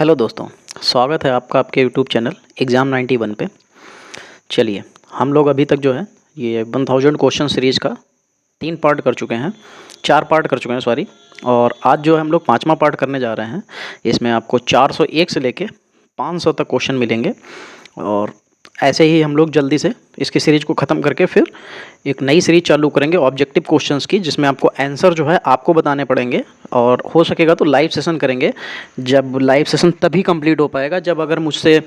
Hello दोस्तों, स्वागत है आपका आपके यूट्यूब चैनल एग्ज़ाम 91 पे। चलिए, हम लोग अभी तक जो है ये 1000 क्वेश्चन सीरीज़ का 3 पार्ट कर चुके हैं, 4 पार्ट कर चुके हैं सॉरी। और आज जो है हम लोग 5वां पार्ट करने जा रहे हैं। इसमें आपको 401 से लेके 500 तक क्वेश्चन मिलेंगे और ऐसे ही हम लोग जल्दी से इसकी सीरीज़ को ख़त्म करके फिर एक नई सीरीज़ चालू करेंगे ऑब्जेक्टिव क्वेश्चंस की, जिसमें आपको आंसर जो है आपको बताने पड़ेंगे और हो सकेगा तो लाइव सेशन करेंगे। जब लाइव सेशन तभी कंप्लीट हो पाएगा जब अगर मुझसे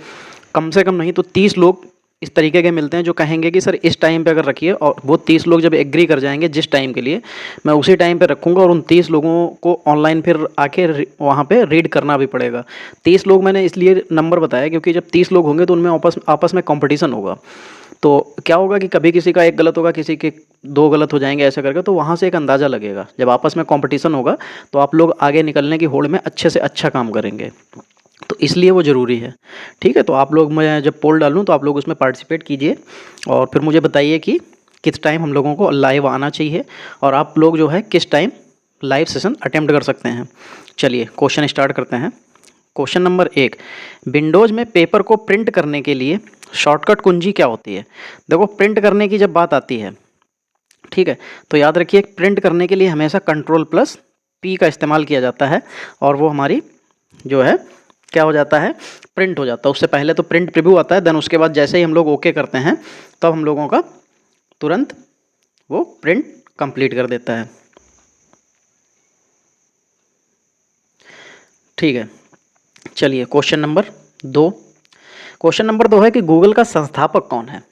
कम से कम नहीं तो 30 लोग इस तरीके के मिलते हैं जो कहेंगे कि सर इस टाइम पे अगर रखिए, और वो 30 लोग जब एग्री कर जाएंगे जिस टाइम के लिए, मैं उसी टाइम पे रखूँगा और उन 30 लोगों को ऑनलाइन फिर आके वहाँ पे रीड करना भी पड़ेगा। 30 लोग मैंने इसलिए नंबर बताया क्योंकि जब 30 लोग होंगे तो उनमें आपस आपस में कंपटीशन होगा। तो क्या होगा कि कभी किसी का एक गलत होगा, किसी के 2 गलत हो जाएंगे, ऐसा करके तो वहाँ से एक अंदाज़ा लगेगा। जब आपस में कंपटीशन होगा तो आप लोग आगे निकलने की होड़ में अच्छे से अच्छा काम करेंगे, तो इसलिए वो ज़रूरी है। ठीक है, तो आप लोग, मैं जब पोल डालूँ तो आप लोग उसमें पार्टिसिपेट कीजिए और फिर मुझे बताइए कि किस टाइम हम लोगों को लाइव आना चाहिए और आप लोग जो है किस टाइम लाइव सेशन अटेम्प्ट कर सकते हैं। चलिए क्वेश्चन स्टार्ट करते हैं। क्वेश्चन नंबर 1, विंडोज़ में पेपर को प्रिंट करने के लिए शॉर्टकट कुंजी क्या होती है? देखो, प्रिंट करने की जब बात आती है, ठीक है, तो याद रखिए प्रिंट करने के लिए हमेशा Ctrl+P का इस्तेमाल किया जाता है और वो हमारी जो है क्या हो जाता है, प्रिंट हो जाता है। उससे पहले तो प्रिंट प्रीव्यू आता है, देन उसके बाद जैसे ही हम लोग ओके करते हैं तब हम लोगों का तुरंत वो प्रिंट कंप्लीट कर देता है। ठीक है, चलिए क्वेश्चन नंबर 2। क्वेश्चन नंबर 2 है कि गूगल का संस्थापक कौन है?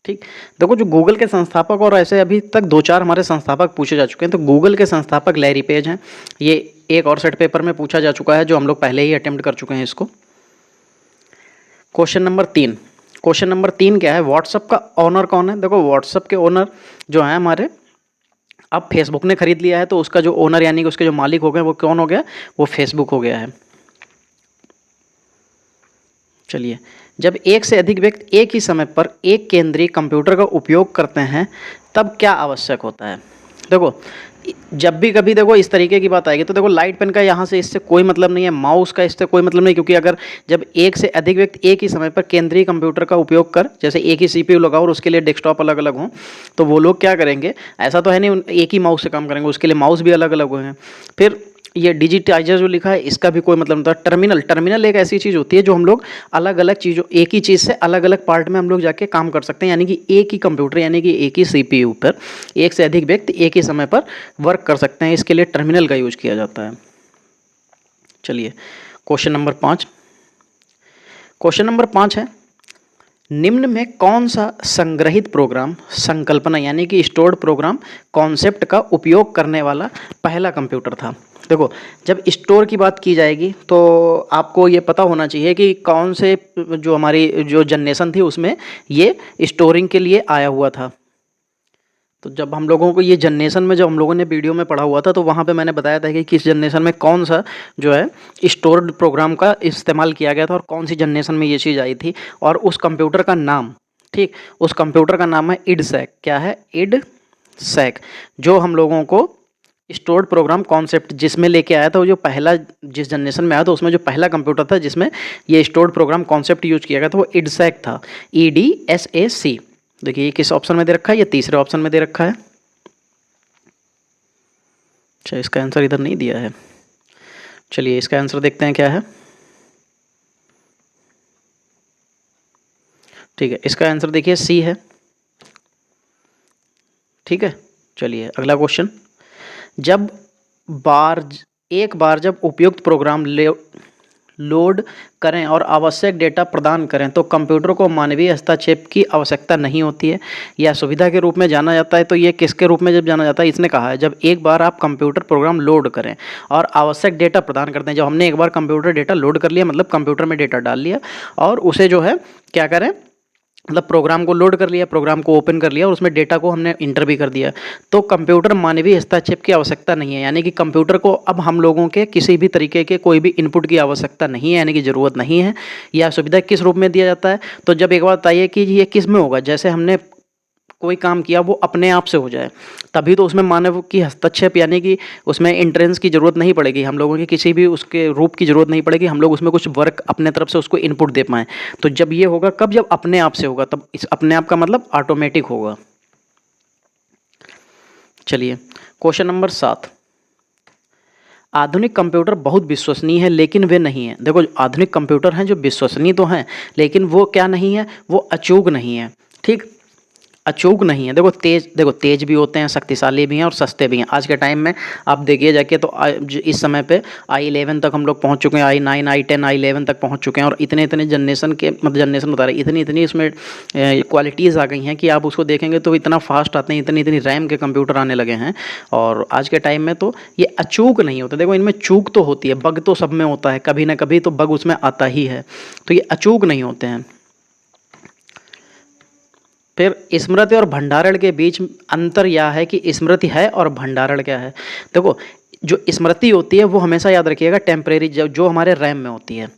ठीक, देखो जो गूगल के संस्थापक, और ऐसे अभी तक 2-4 हमारे संस्थापक पूछे जा चुके हैं, तो गूगल के संस्थापक लैरी पेज हैं। ये एक और सेट पेपर में पूछा जा चुका है जो हम लोग पहले ही अटेम्प्ट कर चुके हैं इसको। क्वेश्चन नंबर 3, क्वेश्चन नंबर 3 क्या है, व्हाट्सअप का ओनर कौन है? देखो व्हाट्सअप के ओनर जो है हमारे, अब फेसबुक ने खरीद लिया है तो उसका जो ओनर यानी कि उसके जो मालिक हो गए वो कौन हो गया? वो फेसबुक हो गया है। चलिए, जब एक से अधिक व्यक्ति एक ही समय पर एक केंद्रीय कंप्यूटर का उपयोग करते हैं तब क्या आवश्यक होता है? देखो, जब भी कभी देखो इस तरीके की बात आएगी तो देखो लाइट पेन का यहाँ से इससे कोई मतलब नहीं है, माउस का इससे कोई मतलब नहीं, क्योंकि अगर जब एक से अधिक व्यक्ति एक ही समय पर केंद्रीय कंप्यूटर का उपयोग कर, जैसे एक ही सीपीयू लगाओ और उसके लिए डेस्कटॉप अलग अलग हों, तो वो लोग क्या करेंगे, ऐसा तो है नहीं एक ही माउस से काम करेंगे, उसके लिए माउस भी अलग अलग होंगे। फिर ये डिजिटाइजर जो लिखा है इसका भी कोई मतलब नहीं होता। टर्मिनल एक ऐसी चीज़ होती है जो हम लोग अलग अलग चीज़ों, एक ही चीज़ से अलग अलग पार्ट में हम लोग जाके काम कर सकते हैं, यानी कि एक ही कंप्यूटर यानी कि एक ही सीपीयू पर एक से अधिक व्यक्ति एक ही समय पर वर्क कर सकते हैं, इसके लिए टर्मिनल का यूज किया जाता है। चलिए क्वेश्चन नंबर 5, क्वेश्चन नंबर 5 है, निम्न में कौन सा संग्रहित प्रोग्राम संकल्पना यानी कि स्टोर्ड प्रोग्राम कॉन्सेप्ट का उपयोग करने वाला पहला कंप्यूटर था? देखो, जब स्टोर की बात की जाएगी तो आपको ये पता होना चाहिए कि कौन से जो हमारी जो जनरेशन थी उसमें ये स्टोरिंग के लिए आया हुआ था। तो जब हम लोगों को ये जनरेशन में, जब हम लोगों ने वीडियो में पढ़ा हुआ था तो वहाँ पे मैंने बताया था कि किस जनरेशन में कौन सा जो है स्टोर्ड प्रोग्राम का इस्तेमाल किया गया था और कौन सी जनरेशन में ये चीज़ आई थी, और उस कंप्यूटर का नाम, ठीक, उस कंप्यूटर का नाम है इडसैक। क्या है? इडसैक, जो हम लोगों को स्टोर्ड प्रोग्राम कॉन्सेप्ट जिसमें लेके आया था, वो जो पहला जिस जनरेशन में आया था उसमें जो पहला कंप्यूटर था जिसमें ये स्टोर्ड प्रोग्राम कॉन्सेप्ट यूज किया गया था वो इडसैक था, EDSAC। देखिए ये किस ऑप्शन में दे रखा है? ये तीसरे ऑप्शन में दे रखा है। अच्छा, इसका आंसर इधर नहीं दिया है। चलिए इसका आंसर देखते हैं क्या है। ठीक है, इसका आंसर देखिए सी है। ठीक है, चलिए अगला क्वेश्चन, जब एक बार जब उपयुक्त प्रोग्राम लोड करें और आवश्यक डेटा प्रदान करें तो कंप्यूटर को मानवीय हस्तक्षेप की आवश्यकता नहीं होती है, या सुविधा के रूप में जाना जाता है। तो ये किसके रूप में जब जाना जाता है? इसने कहा है जब एक बार आप कंप्यूटर प्रोग्राम लोड करें और आवश्यक डेटा प्रदान करते हैं। जब हमने एक बार कंप्यूटर डेटा लोड कर लिया, मतलब कंप्यूटर में डेटा डाल लिया और उसे जो है क्या करें, मतलब प्रोग्राम को लोड कर लिया, प्रोग्राम को ओपन कर लिया और उसमें डेटा को हमने इंटर भी कर दिया, तो कंप्यूटर मानवीय हस्तक्षेप की आवश्यकता नहीं है, यानी कि कंप्यूटर को अब हम लोगों के किसी भी तरीके के कोई भी इनपुट की आवश्यकता नहीं है, यानी कि ज़रूरत नहीं है। यह सुविधा किस रूप में दिया जाता है? तो जब एक बात बताइए कि ये किस में होगा, जैसे हमने कोई काम किया वो अपने आप से हो जाए, तभी तो उसमें मानव की हस्तक्षेप यानी कि उसमें एंट्रेंस की ज़रूरत नहीं पड़ेगी, हम लोगों की किसी भी उसके रूप की ज़रूरत नहीं पड़ेगी, हम लोग उसमें कुछ वर्क अपने तरफ से उसको इनपुट दे पाएँ। तो जब ये होगा कब, जब अपने आप से होगा, तब इस अपने आप का मतलब ऑटोमेटिक होगा। चलिए क्वेश्चन नंबर 7, आधुनिक कंप्यूटर बहुत विश्वसनीय है लेकिन वे नहीं हैं। देखो आधुनिक कंप्यूटर हैं जो विश्वसनीय तो हैं लेकिन वो क्या नहीं है, वो अचूक नहीं है। ठीक, अचूक नहीं है। देखो तेज भी होते हैं, शक्तिशाली भी हैं और सस्ते भी हैं। आज के टाइम में आप देखिए जाके तो इस समय पे i11 तक हम लोग पहुंच चुके हैं, i9 i10 i11 तक पहुंच चुके हैं और इतने इतने जनरेशन के मतलब जनरेशन बता रहे इतनी इतनी इसमें क्वालिटीज़ आ गई हैं कि आप उसको देखेंगे तो इतना फास्ट आते हैं, इतनी इतनी रैम के कंप्यूटर आने लगे हैं। और आज के टाइम में तो ये अचूक नहीं होते। देखो इनमें चूक तो होती है, बग तो सब में होता है, कभी ना कभी तो बग उसमें आता ही है, तो ये अचूक नहीं होते हैं। फिर स्मृति और भंडारण के बीच अंतर यह है कि स्मृति है और भंडारण क्या है। देखो जो स्मृति होती है वो हमेशा याद रखिएगा टेम्परेरी, जो हमारे रैम में होती है।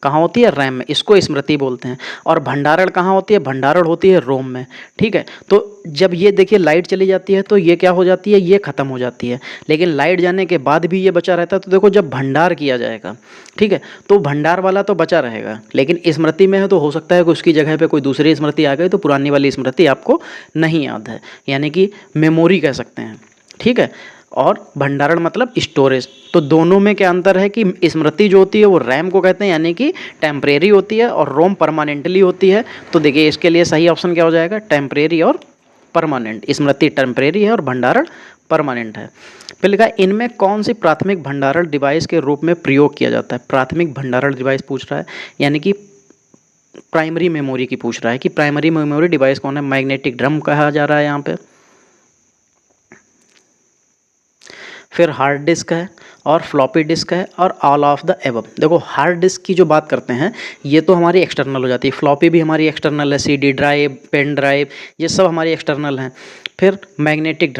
कहाँ होती है, रैम में, इसको स्मृति बोलते हैं। और भंडारण कहाँ होती है, भंडारण होती है रोम में। ठीक है, तो जब ये देखिए लाइट चली जाती है तो ये क्या हो जाती है, ये ख़त्म हो जाती है, लेकिन लाइट जाने के बाद भी ये बचा रहता है। तो देखो जब भंडार किया जाएगा, ठीक है, तो भंडार वाला तो बचा रहेगा, लेकिन स्मृति में है तो हो सकता है कि उसकी जगह पे कोई दूसरी स्मृति आ गई तो पुरानी वाली स्मृति आपको नहीं याद है, यानी कि मेमोरी कह सकते हैं। ठीक है, और भंडारण मतलब स्टोरेज। तो दोनों में क्या अंतर है कि स्मृति जो होती है वो रैम को कहते हैं यानी कि टेम्परेरी होती है, और रोम परमानेंटली होती है। तो देखिए इसके लिए सही ऑप्शन क्या हो जाएगा, टेम्परेरी और परमानेंट। स्मृति टेम्परेरी है और भंडारण परमानेंट है। फिर लिखा है इनमें कौन सी प्राथमिक भंडारण डिवाइस के रूप में प्रयोग किया जाता है। प्राथमिक भंडारण डिवाइस पूछ रहा है, यानी कि प्राइमरी मेमोरी की पूछ रहा है कि प्राइमरी मेमोरी डिवाइस कौन है। मैग्नेटिक ड्रम कहा जा रहा है यहाँ पे, फिर हार्ड डिस्क है और फ्लॉपी डिस्क है और ऑल ऑफ द एबव। देखो हार्ड डिस्क की जो बात करते हैं ये तो हमारी एक्सटर्नल हो जाती है, फ्लॉपी भी हमारी एक्सटर्नल है, सीडी ड्राइव, पेन ड्राइव, ये सब हमारी एक्सटर्नल हैं। फिर मैग्नेटिक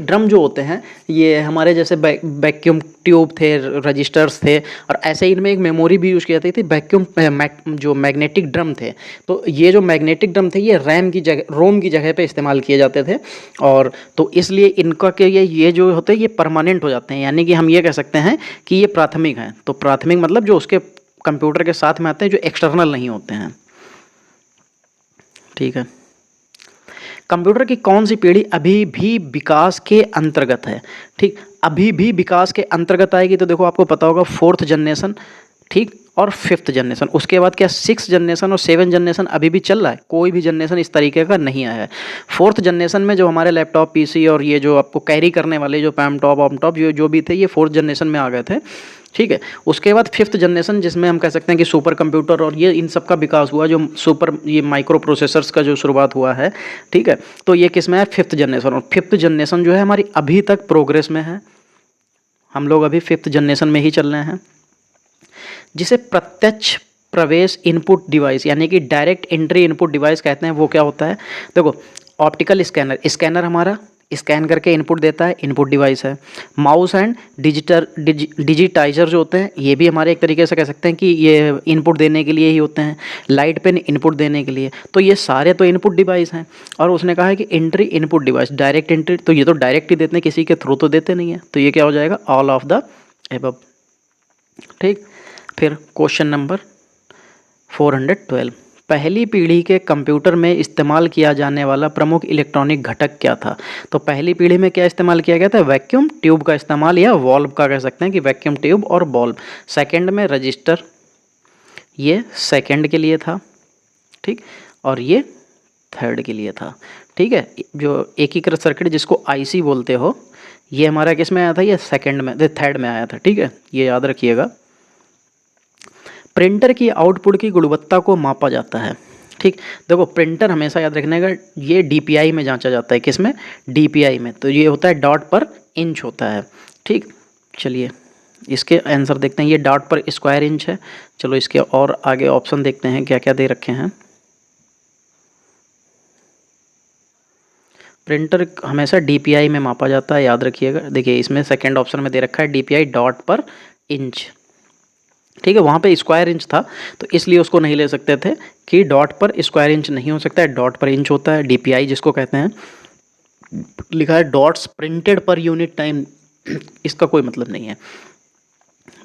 ड्रम जो होते हैं ये हमारे जैसे वैक्यूम ट्यूब थे, रजिस्टर्स थे, और ऐसे ही इनमें एक मेमोरी भी यूज़ की जाती थी, जो मैग्नेटिक ड्रम थे। तो ये जो मैग्नेटिक ड्रम थे ये रैम की जगह, रोम की जगह पे इस्तेमाल किए जाते थे, और तो इसलिए इनका के ये जो होते हैं ये परमानेंट हो जाते हैं, यानी कि हम ये कह सकते हैं कि ये प्राथमिक हैं। तो प्राथमिक मतलब जो उसके कंप्यूटर के साथ में आते हैं, जो एक्सटर्नल नहीं होते हैं। ठीक है, कंप्यूटर की कौन सी पीढ़ी अभी भी विकास के अंतर्गत है। ठीक, अभी भी विकास के अंतर्गत आएगी तो देखो आपको पता होगा 4th जनरेशन, ठीक, और 5th जनरेशन। उसके बाद क्या 6th जनरेशन और 7th जनरेशन अभी भी चल रहा है, कोई भी जनरेशन इस तरीके का नहीं आया है। 4th जनरेशन में जो हमारे लैपटॉप पीसी और ये जो आपको कैरी करने वाले जो पैम टॉप ऑम टॉप जो भी थे ये 4th जनरेशन में आ गए थे। ठीक है, उसके बाद 5th जनरेशन जिसमें हम कह सकते हैं कि सुपर कंप्यूटर और ये इन सब का विकास हुआ, जो सुपर ये माइक्रो प्रोसेसर्स का जो शुरुआत हुआ है। ठीक है, तो ये किस में है, 5th जनरेशन। और 5th जनरेशन जो है हमारी अभी तक प्रोग्रेस में है, हम लोग अभी 5th जनरेशन में ही चल रहे हैं। जिसे प्रत्यक्ष प्रवेश इनपुट डिवाइस यानी कि डायरेक्ट एंट्री इनपुट डिवाइस कहते हैं, वो क्या होता है। देखो ऑप्टिकल स्कैनर हमारा स्कैन करके इनपुट देता है, इनपुट डिवाइस है। माउस एंड डिजिटाइजर जो होते हैं ये भी हमारे एक तरीके से कह सकते हैं कि ये इनपुट देने के लिए ही होते हैं। लाइट पेन इनपुट देने के लिए, तो ये सारे तो इनपुट डिवाइस हैं। और उसने कहा है कि entry input device direct entry, तो ये तो डायरेक्ट ही देते हैं, किसी के थ्रू तो देते नहीं है, तो ये क्या हो जाएगा, ऑल ऑफ द एबव। ठीक, फिर क्वेश्चन नंबर 412, पहली पीढ़ी के कंप्यूटर में इस्तेमाल किया जाने वाला प्रमुख इलेक्ट्रॉनिक घटक क्या था। तो पहली पीढ़ी में क्या इस्तेमाल किया गया था, वैक्यूम ट्यूब का इस्तेमाल, या वॉल्व का कह सकते हैं कि वैक्यूम ट्यूब और वॉल्व। सेकंड में रजिस्टर, ये सेकंड के लिए था, ठीक, और ये थर्ड के लिए था। ठीक है, जो एकीकृत सर्किट जिसको आईसी बोलते हो, ये हमारा किस में आया था, ये सेकंड में, थर्ड में आया था। ठीक है, ये याद रखिएगा। प्रिंटर की आउटपुट की गुणवत्ता को मापा जाता है। ठीक, देखो प्रिंटर हमेशा याद रखने का, ये डीपीआई में जांचा जाता है, किस में, डीपीआई में। तो ये होता है डॉट पर इंच होता है। ठीक, चलिए इसके आंसर देखते हैं। ये डॉट पर स्क्वायर इंच है। चलो इसके और आगे ऑप्शन देखते हैं क्या क्या दे रखे हैं। प्रिंटर हमेशा डीपीआई में मापा जाता है, याद रखिएगा। देखिए इसमें सेकेंड ऑप्शन में दे रखा है डीपीआई डॉट पर इंच। ठीक है, वहाँ पे स्क्वायर इंच था तो इसलिए उसको नहीं ले सकते थे कि डॉट पर स्क्वायर इंच नहीं हो सकता है, डॉट पर इंच होता है, DPI जिसको कहते हैं। लिखा है dots printed per unit time, इसका कोई मतलब नहीं है।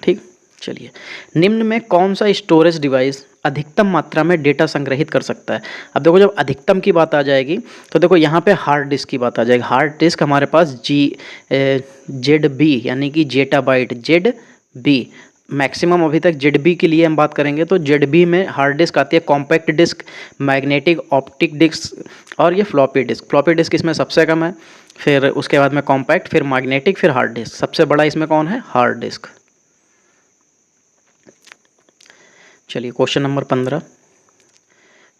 ठीक, चलिए, निम्न में कौन सा स्टोरेज डिवाइस अधिकतम मात्रा में डेटा संग्रहित कर सकता है? अब देखो जब अधिकतम की बात आ जाएगी तो देखो यहाँ पे हार्ड डिस्क की बात आ जाएगी। हार्ड डिस्क हमारे पास ZB यानी कि जेटाबाइट, ZB मैक्सिमम अभी तक ZB के लिए हम बात करेंगे तो ZB में हार्ड डिस्क आती है, compact disk, magnetic, optic disk और ये फ्लॉपी डिस्क। फ्लॉपी डिस्क इसमें सबसे कम है, फिर उसके बाद में कॉम्पैक्ट, फिर मैग्नेटिक, फिर हार्ड डिस्क। सबसे बड़ा इसमें कौन है? Hard disk. चलिए क्वेश्चन नंबर 15,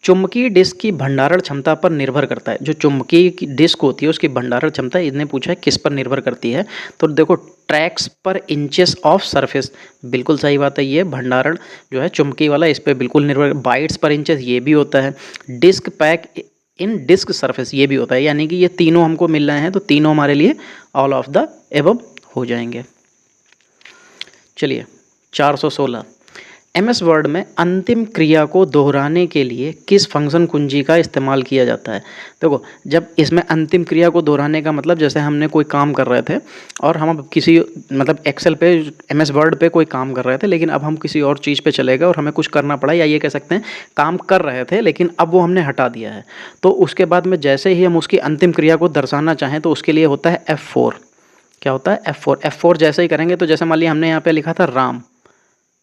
चुंबकीय डिस्क की भंडारण क्षमता पर निर्भर करता है। जो चुंबकीय की डिस्क होती है उसकी भंडारण क्षमता इसने पूछा है किस पर निर्भर करती है, तो देखो ट्रैक्स पर इंचेस ऑफ सरफेस, बिल्कुल सही बात है। ये भंडारण जो है चुंबकीय वाला इस पर बिल्कुल निर्भर, बाइट्स पर इंचेस ये भी होता है, डिस्क पैक इन डिस्क सरफेस ये भी होता है, यानी कि ये तीनों हमको मिल रहे हैं तो तीनों हमारे लिए ऑल ऑफ द एबव हो जाएंगे। चलिए 416, MS वर्ड में अंतिम क्रिया को दोहराने के लिए किस फंक्शन कुंजी का इस्तेमाल किया जाता है? देखो जब इसमें अंतिम क्रिया को दोहराने का मतलब जैसे हमने कोई काम कर रहे थे और हम अब किसी मतलब एक्सेल पे MS वर्ड पे कोई काम कर रहे थे, लेकिन अब हम किसी और चीज़ पे चले गए और हमें कुछ करना पड़ा, या ये कह सकते हैं काम कर रहे थे लेकिन अब वो हमने हटा दिया है, तो उसके बाद में जैसे ही हम उसकी अंतिम क्रिया को दर्शाना चाहें तो उसके लिए होता है F4। क्या होता है? F4 जैसे ही करेंगे तो जैसे मान लिया हमने यहाँ पे लिखा था राम,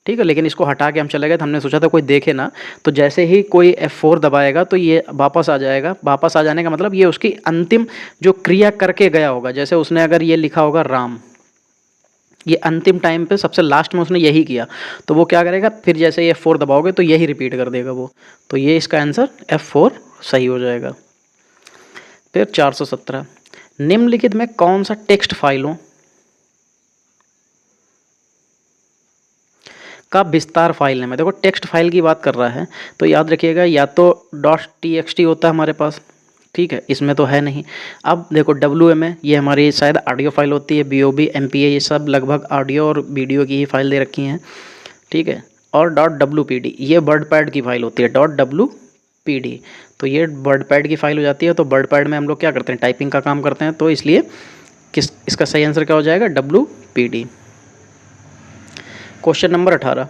ठीक है, लेकिन इसको हटा के हम चले गए तो हमने सोचा था कोई देखे ना, तो जैसे ही कोई F4 दबाएगा तो ये वापस आ जाएगा। वापस आ जाने का मतलब ये उसकी अंतिम जो क्रिया करके गया होगा, जैसे उसने अगर ये लिखा होगा राम, ये अंतिम टाइम पे सबसे लास्ट में उसने यही किया, तो वो क्या करेगा फिर जैसे ये F4 दबाओगे तो यही रिपीट कर देगा वो, तो ये इसका आंसर F4 सही हो जाएगा। फिर 417, निम्नलिखित में कौन सा टेक्स्ट फाइलों का विस्तार फाइल नेम है? देखो टेक्स्ट फाइल की बात कर रहा है तो याद रखिएगा या तो .txt होता है हमारे पास, ठीक है, इसमें तो है नहीं। अब देखो WM है, ये हमारी शायद ऑडियो फाइल होती है, BOB MPA ये सब लगभग ऑडियो और वीडियो की ही फाइल दे रखी हैं, ठीक है। और .wpd ये वर्डपैड की फाइल होती है, .wpd तो ये वर्डपैड की फाइल हो जाती है। तो वर्डपैड में हम लोग क्या करते हैं? टाइपिंग का काम करते हैं, तो इसलिए इसका सही आंसर क्या हो जाएगा? WPD। क्वेश्चन नंबर 18,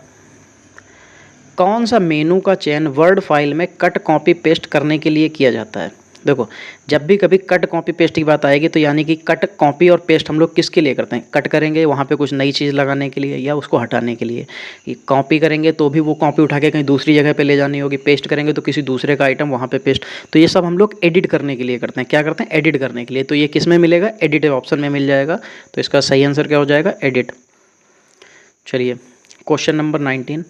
कौन सा मेनू का चयन वर्ड फाइल में कट कॉपी पेस्ट करने के लिए किया जाता है? देखो जब भी कभी कट कॉपी पेस्ट की बात आएगी तो यानी कि कट कॉपी और पेस्ट हम लोग किसके लिए करते हैं? कट करेंगे वहाँ पे कुछ नई चीज़ लगाने के लिए या उसको हटाने के लिए। कॉपी करेंगे तो भी वो कॉपी उठा के कहीं दूसरी जगह पे ले जानी होगी, पेस्ट करेंगे तो किसी दूसरे का आइटम वहाँ पे पेस्ट, तो ये सब हम लोग एडिट करने के लिए करते हैं। क्या करते हैं? एडिट करने के लिए। तो ये किस में मिलेगा? एडिट ऑप्शन में मिल जाएगा, तो इसका सही आंसर क्या हो जाएगा? एडिट। चलिए क्वेश्चन नंबर 19,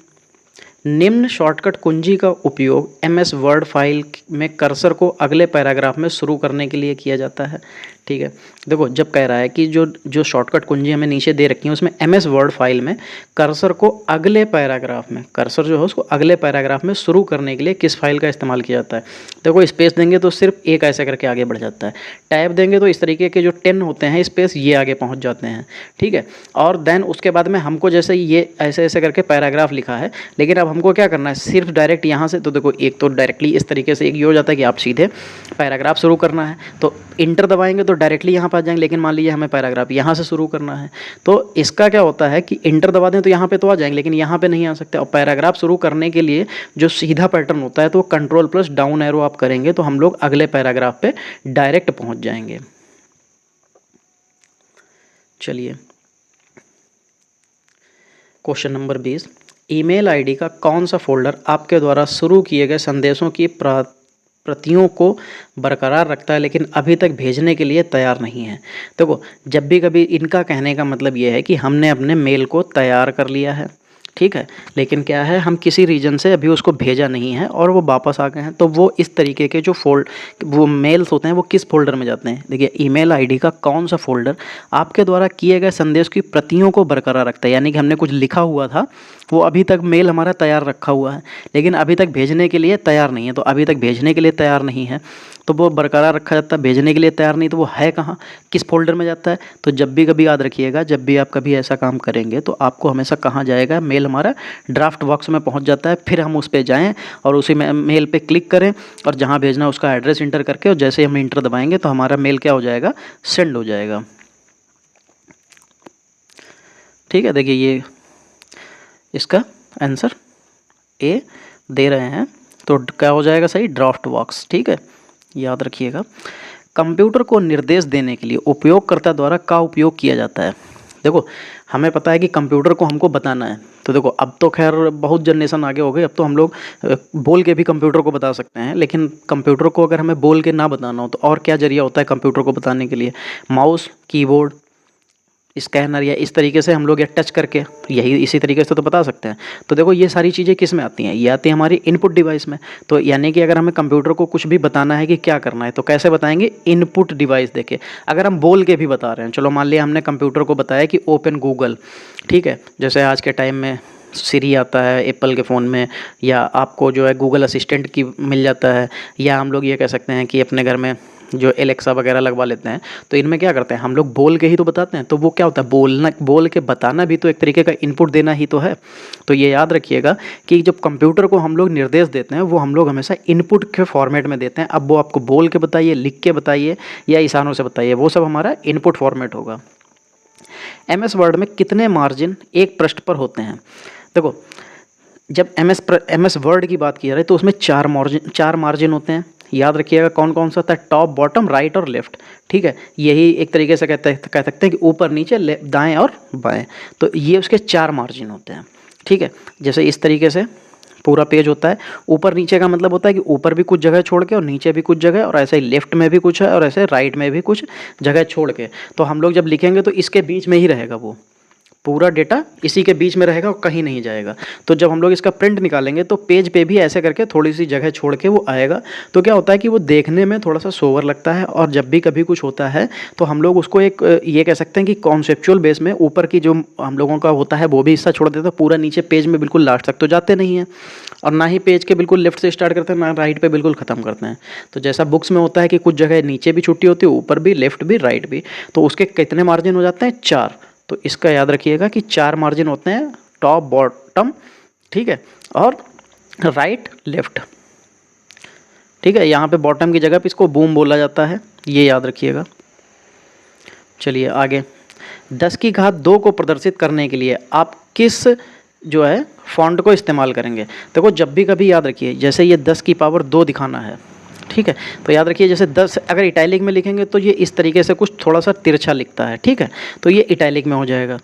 निम्न शॉर्टकट कुंजी का उपयोग MS वर्ड फाइल में कर्सर को अगले पैराग्राफ में शुरू करने के लिए किया जाता है, ठीक है। देखो जब कह रहा है कि जो शॉर्टकट कुंजी हमें नीचे दे रखी है उसमें MS वर्ड फाइल में कर्सर को अगले पैराग्राफ में, कर्सर जो है उसको अगले पैराग्राफ में शुरू करने के लिए किस फाइल का इस्तेमाल किया जाता है? देखो स्पेस देंगे तो सिर्फ एक ऐसे करके आगे बढ़ जाता है, टैब देंगे तो इस तरीके के जो 10 होते हैं स्पेस ये आगे पहुंच जाते हैं, ठीक है। और देन उसके बाद में हमको जैसे ये ऐसे ऐसे करके पैराग्राफ लिखा है, लेकिन अब हमको क्या करना है? सिर्फ डायरेक्ट यहाँ से, तो देखो एक तो डायरेक्टली इस तरीके से एक ये हो जाता है कि आप सीधे पैराग्राफ शुरू करना है तो इंटर दबाएंगे तो डायरेक्टली यहाँ पर आ जाएंगे, लेकिन मान लीजिए हमें पैराग्राफ यहाँ से शुरू करना है तो इसका क्या होता है कि इंटर दबा दें तो यहाँ पे तो आ जाएंगे, लेकिन यहाँ पे नहीं आ सकते। और पैराग्राफ शुरू करने के लिए जो सीधा पैटर्न होता है तो कंट्रोल+ डाउन एरो आप करेंगे तो हम लोग अगले पैराग्राफ पे डायरेक्ट पहुँच जाएंगे। चलिए क्वेश्चन नंबर 20, ईमेल आईडी का कौन सा फोल्डर आपके द्वारा शुरू किए गए संदेशों की प्रतियों को बरकरार रखता है लेकिन अभी तक भेजने के लिए तैयार नहीं है? देखो जब भी कभी इनका कहने का मतलब ये है कि हमने अपने मेल को तैयार कर लिया है, ठीक है, लेकिन क्या है हम किसी रीजन से अभी उसको भेजा नहीं है और वो वापस आ गए हैं, तो वो इस तरीके के जो वो मेल्स होते हैं वो किस फोल्डर में जाते हैं? देखिए ईमेल आईडी का कौन सा फोल्डर आपके द्वारा किए गए संदेश की प्रतियों को बरकरार रखता है, यानी कि हमने कुछ लिखा हुआ था वो अभी तक मेल हमारा तैयार रखा हुआ है लेकिन अभी तक भेजने के लिए तैयार नहीं है, तो अभी तक भेजने के लिए तैयार नहीं है तो वो बरकरार रखा जाता है, भेजने के लिए तैयार नहीं तो वो है कहाँ, किस फोल्डर में जाता है। तो जब भी कभी याद रखिएगा, जब भी आप कभी ऐसा काम करेंगे तो आपको हमेशा कहाँ जाएगा, मेल हमारा ड्राफ्ट बॉक्स में पहुँच जाता है। फिर हम उस पर जाएँ और उसी में मेल पर क्लिक करें और जहाँ भेजना उसका एड्रेस इंटर करके, और जैसे हम इंटर दबाएंगे तो हमारा मेल क्या हो जाएगा, सेंड हो जाएगा। ठीक है, देखिए ये इसका आंसर ए दे रहे हैं तो क्या हो जाएगा सही, ड्राफ्ट बॉक्स। ठीक है, याद रखिएगा। कंप्यूटर को निर्देश देने के लिए उपयोगकर्ता द्वारा का उपयोग किया जाता है। देखो हमें पता है कि कंप्यूटर को हमको बताना है, तो देखो अब तो खैर बहुत जनरेशन आगे हो गई, अब तो हम लोग बोल के भी कंप्यूटर को बता सकते हैं। लेकिन कंप्यूटर को अगर हमें बोल के ना बताना हो तो और क्या जरिया होता है कंप्यूटर को बताने के लिए, माउस, कीबोर्ड, स्कैनर, या इस तरीके से हम लोग या टच करके, यही इसी तरीके से तो बता सकते हैं। तो देखो ये सारी चीज़ें किस में आती हैं, ये आती है हमारी इनपुट डिवाइस में। तो यानी कि अगर हमें कंप्यूटर को कुछ भी बताना है कि क्या करना है तो कैसे बताएंगे, इनपुट डिवाइस देके। अगर हम बोल के भी बता रहे हैं, चलो मान लिया हमने कंप्यूटर को बताया कि ओपन गूगल, ठीक है, जैसे आज के टाइम में सिरी आता है एप्पल के फ़ोन में, या आपको जो है गूगल असिस्टेंट की मिल जाता है, या हम लोग ये कह सकते हैं कि अपने घर में जो एलेक्सा वगैरह लगवा लेते हैं। तो इनमें क्या करते हैं, हम लोग बोल के ही तो बताते हैं। तो वो क्या होता है, बोल के बताना भी तो एक तरीके का इनपुट देना ही तो है। तो ये याद रखिएगा कि जब कंप्यूटर को हम लोग निर्देश देते हैं वो हम लोग हमेशा इनपुट के फॉर्मेट में देते हैं। अब वो आपको बोल के बताइए, लिख के बताइए, या इशारों से बताइए, वो सब हमारा इनपुट फॉर्मेट होगा। MS वर्ड में कितने मार्जिन एक पृष्ठ पर होते हैं। देखो जब MS वर्ड की बात की जा रही है तो उसमें चार मार्जिन होते हैं। याद रखिएगा कौन कौन सा होता है, टॉप, बॉटम, राइट और लेफ्ट। ठीक है, यही एक तरीके से कह सकते हैं कि ऊपर, नीचे, दाएं और बाएं। तो ये उसके 4 मार्जिन होते हैं। ठीक है, जैसे इस तरीके से पूरा पेज होता है। ऊपर नीचे का मतलब होता है कि ऊपर भी कुछ जगह छोड़ के और नीचे भी कुछ जगह, और ऐसे ही लेफ्ट में भी कुछ है और ऐसे राइट में भी कुछ जगह छोड़ के। तो हम लोग जब लिखेंगे तो इसके बीच में ही रहेगा, वो पूरा डेटा इसी के बीच में रहेगा और कहीं नहीं जाएगा। तो जब हम लोग इसका प्रिंट निकालेंगे तो पेज पे भी ऐसे करके थोड़ी सी जगह छोड़ के वो आएगा। तो क्या होता है कि वो देखने में थोड़ा सा सोवर लगता है, और जब भी कभी कुछ होता है तो हम लोग उसको एक ये कह सकते हैं कि कॉन्सेप्चुअल बेस में ऊपर की जो हम लोगों का होता है वो भी हिस्सा छोड़ देते हैं, पूरा नीचे पेज में बिल्कुल लास्ट तक तो जाते नहीं हैं, और ना ही पेज के बिल्कुल लेफ्ट से स्टार्ट करते हैं, ना राइट पे बिल्कुल ख़त्म करते हैं। तो जैसा बुक्स में होता है कि कुछ जगह नीचे भी छुट्टी होती है, ऊपर भी, लेफ्ट भी, राइट भी। तो उसके कितने मार्जिन हो जाते हैं, 4। तो इसका याद रखिएगा कि 4 मार्जिन होते हैं, टॉप, बॉटम, ठीक है, और राइट, लेफ्ट। ठीक है, यहाँ पे बॉटम की जगह पे इसको बूम बोला जाता है, ये याद रखिएगा। चलिए आगे, 10 की घात 2 को प्रदर्शित करने के लिए आप किस जो है फॉन्ट को इस्तेमाल करेंगे। देखो जब भी कभी याद रखिए, जैसे ये 10 की पावर 2 दिखाना है, ठीक है, तो याद रखिए जैसे 10 अगर इटैलिक में लिखेंगे तो ये इस तरीके से कुछ थोड़ा सा तिरछा लिखता है। ठीक है, तो ये इटैलिक में हो जाएगा।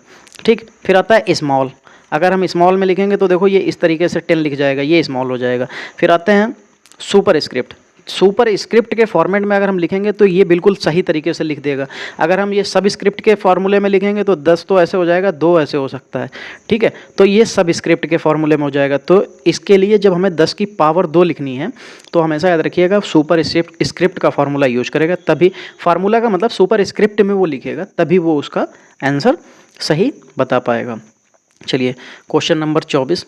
ठीक, फिर आता है स्मॉल। अगर हम स्मॉल में लिखेंगे तो देखो ये इस तरीके से 10 लिख जाएगा, ये स्मॉल हो जाएगा। फिर आते हैं सुपर स्क्रिप्ट। सुपर स्क्रिप्ट के फॉर्मेट में अगर हम लिखेंगे तो ये बिल्कुल सही तरीके से लिख देगा। अगर हम ये सब स्क्रिप्ट के फॉर्मूले में लिखेंगे तो 10 तो ऐसे हो जाएगा, 2 ऐसे हो सकता है। ठीक है, तो ये सब स्क्रिप्ट के फॉर्मूले में हो जाएगा। तो इसके लिए जब हमें 10 की पावर 2 लिखनी है तो हमेशा याद रखिएगा सुपर स्क्रिप्ट का फॉर्मूला यूज करेगा, तभी फार्मूला का मतलब सुपर स्क्रिप्ट में वो लिखेगा, तभी वो उसका आंसर सही बता पाएगा। चलिए क्वेश्चन नंबर 24,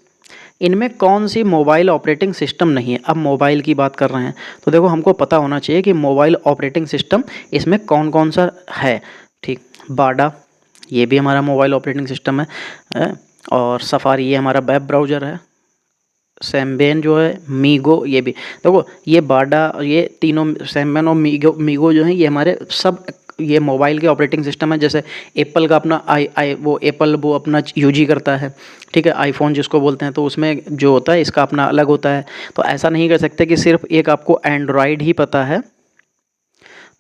इनमें कौन सी मोबाइल ऑपरेटिंग सिस्टम नहीं है। अब मोबाइल की बात कर रहे हैं तो देखो हमको पता होना चाहिए कि मोबाइल ऑपरेटिंग सिस्टम इसमें कौन कौन सा है। ठीक, बाडा ये भी हमारा मोबाइल ऑपरेटिंग सिस्टम है, और सफारी ये हमारा वेब ब्राउज़र है, सैम्बेन जो है, मीगो ये भी। देखो ये बाडा, ये तीनों सैम्बेन और मीगो जो है ये हमारे सब ये मोबाइल के ऑपरेटिंग सिस्टम है। जैसे एप्पल का अपना एप्पल वो अपना यूजी करता है, ठीक है, आईफोन जिसको बोलते हैं, तो उसमें जो होता है इसका अपना अलग होता है। तो ऐसा नहीं कर सकते कि सिर्फ एक आपको एंड्रॉयड ही पता है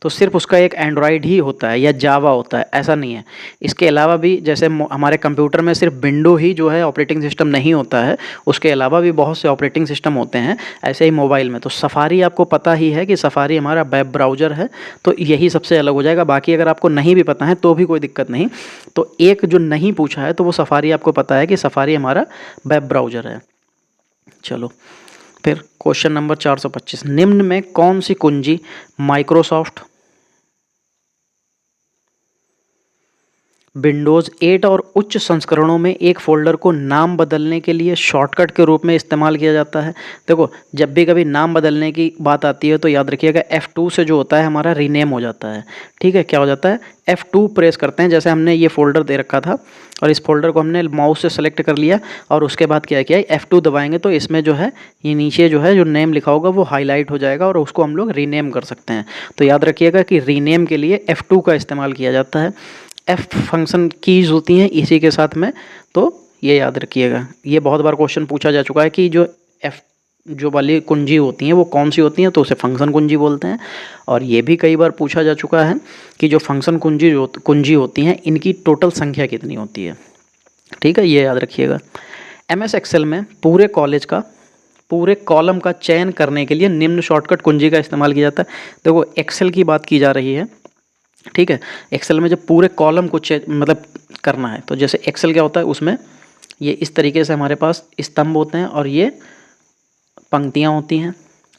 तो सिर्फ उसका एक एंड्रॉयड ही होता है या जावा होता है, ऐसा नहीं है। इसके अलावा भी जैसे हमारे कंप्यूटर में सिर्फ विंडो ही जो है ऑपरेटिंग सिस्टम नहीं होता है, उसके अलावा भी बहुत से ऑपरेटिंग सिस्टम होते हैं। ऐसे ही मोबाइल में तो सफारी आपको पता ही है कि सफारी हमारा वेब ब्राउज़र है, तो यही सबसे अलग हो जाएगा। बाकी अगर आपको नहीं भी पता है तो भी कोई दिक्कत नहीं। तो एक जो नहीं पूछा है तो वो सफारी आपको पता है कि सफारी हमारा वेब ब्राउज़र है। चलो फिर क्वेश्चन नंबर 425, निम्न में कौन सी कुंजी माइक्रोसॉफ्ट विंडोज़ 8 और उच्च संस्करणों में एक फ़ोल्डर को नाम बदलने के लिए शॉर्टकट के रूप में इस्तेमाल किया जाता है। देखो, जब भी कभी नाम बदलने की बात आती है तो याद रखिएगा F2 से जो होता है हमारा रीनेम हो जाता है। ठीक है, क्या हो जाता है, F2 प्रेस करते हैं। जैसे हमने ये फ़ोल्डर दे रखा था और इस फ़ोल्डर को हमने माउस से सेलेक्ट कर लिया और उसके बाद क्या किया, F2 दबाएंगे तो इसमें जो है ये नीचे जो है जो नेम लिखा होगा वो हाईलाइट हो जाएगा और उसको हम लोग रीनेम कर सकते हैं। तो याद रखिएगा कि रीनेम के लिए F2 का इस्तेमाल किया जाता है। F फंक्शन कीज़ होती हैं इसी के साथ में, तो ये याद रखिएगा। ये बहुत बार क्वेश्चन पूछा जा चुका है कि जो F जो वाली कुंजी होती हैं वो कौन सी होती हैं, तो उसे फंक्शन कुंजी बोलते हैं। और ये भी कई बार पूछा जा चुका है कि जो फंक्शन कुंजी होती हैं इनकी टोटल संख्या कितनी होती है। ठीक है, ये याद रखिएगा। MS एक्सेल में पूरे कॉलम का चयन करने के लिए निम्न शॉर्टकट कुंजी का इस्तेमाल किया जाता है। देखो, एक्सेल की बात की जा रही है। ठीक है, एक्सेल में जब पूरे कॉलम को मतलब करना है, तो जैसे एक्सेल क्या होता है, उसमें ये इस तरीके से हमारे पास स्तंभ होते हैं और ये पंक्तियां होती हैं।